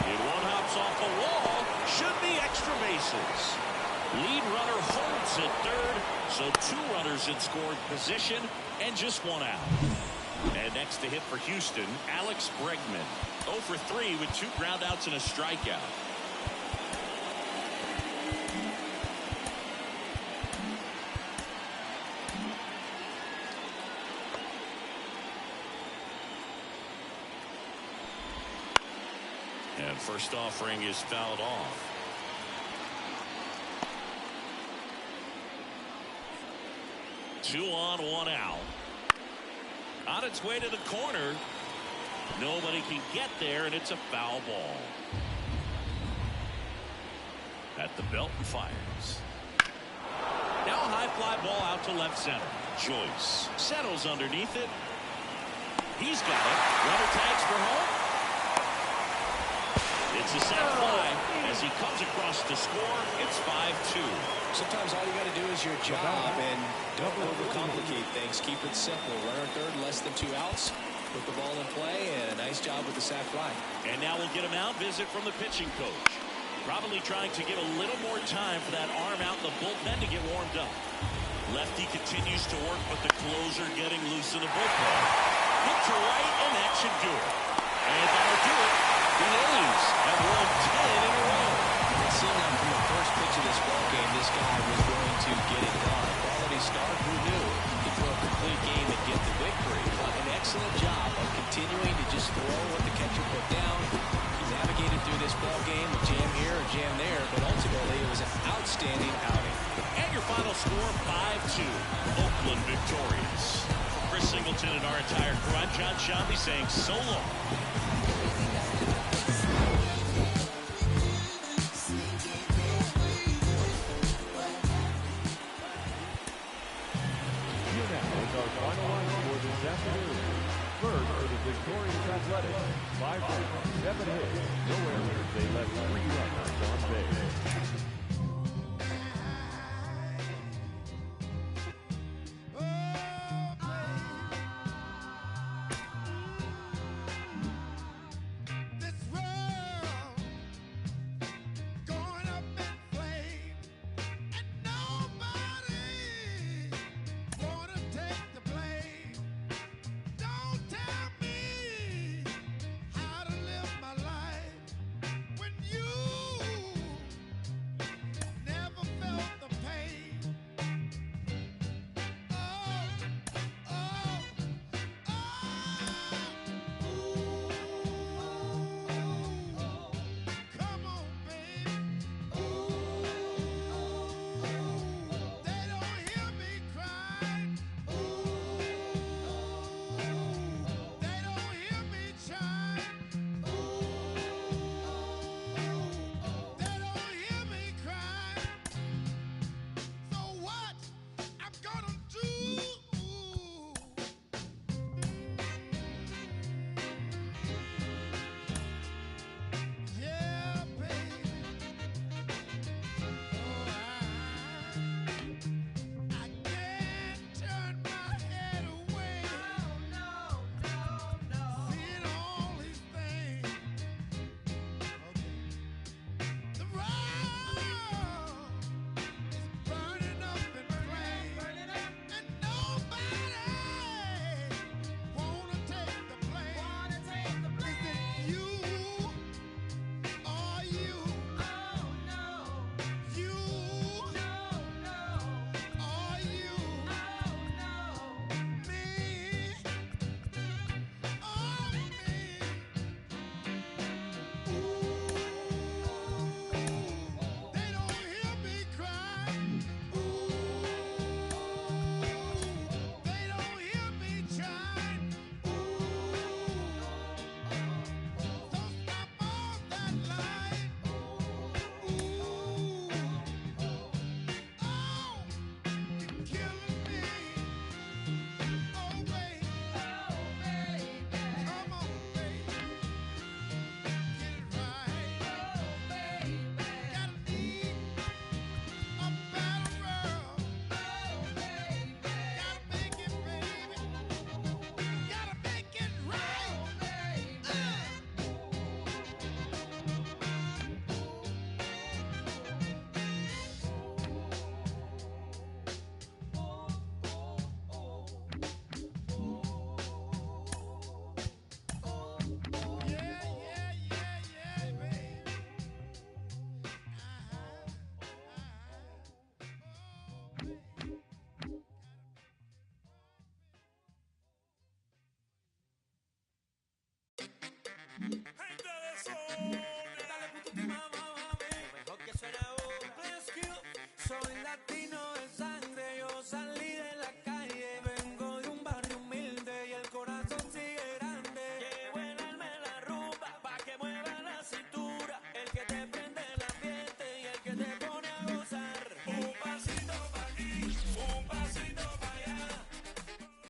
S4: And 1 hops off the wall. Should be extra bases. Lead runner holds at third. So 2 runners in scoring position and just 1 out. And next to hit for Houston, Alex Bregman. 0 for 3 with 2 groundouts and a strikeout. And first offering is fouled off. Two on, 1 out. On its way to the corner. Nobody can get there, and it's a foul ball. At the belt and fires. Now a high fly ball out to left center. Joyce settles underneath it. He's got it. Runner tags for home. It's a sac fly as he comes across to score. It's 5-2.
S5: Sometimes all you got to do is your job and don't overcomplicate things. Keep it simple. Runner third, less than 2 outs. Put the ball in play, and a nice job with the sac fly.
S4: And now we'll get a mound visit from the pitching coach. Probably trying to give a little more time for that arm out in the bullpen to get warmed up. Lefty continues to work, but the closer getting loose in the bullpen. Hit to right, and that should do it. And that'll do it. The A's have won 10 in a row.
S5: It seemed like from the first pitch of this ballgame, this guy was going to get it done. Quality start, who knew? He'd throw a complete game and get the victory. An excellent job of continuing to just throw what the catcher put down. He navigated through this ballgame, a jam here, a jam there, but ultimately it was an outstanding outing.
S4: And your final score, 5-2. Oakland victorious. For Chris Singleton and our entire crew, I'm John Shambi saying so long.
S1: Our final line score this afternoon. First for the victorious Athletics, 5 runs, 7 hits, no errors. They left 3 runners on base.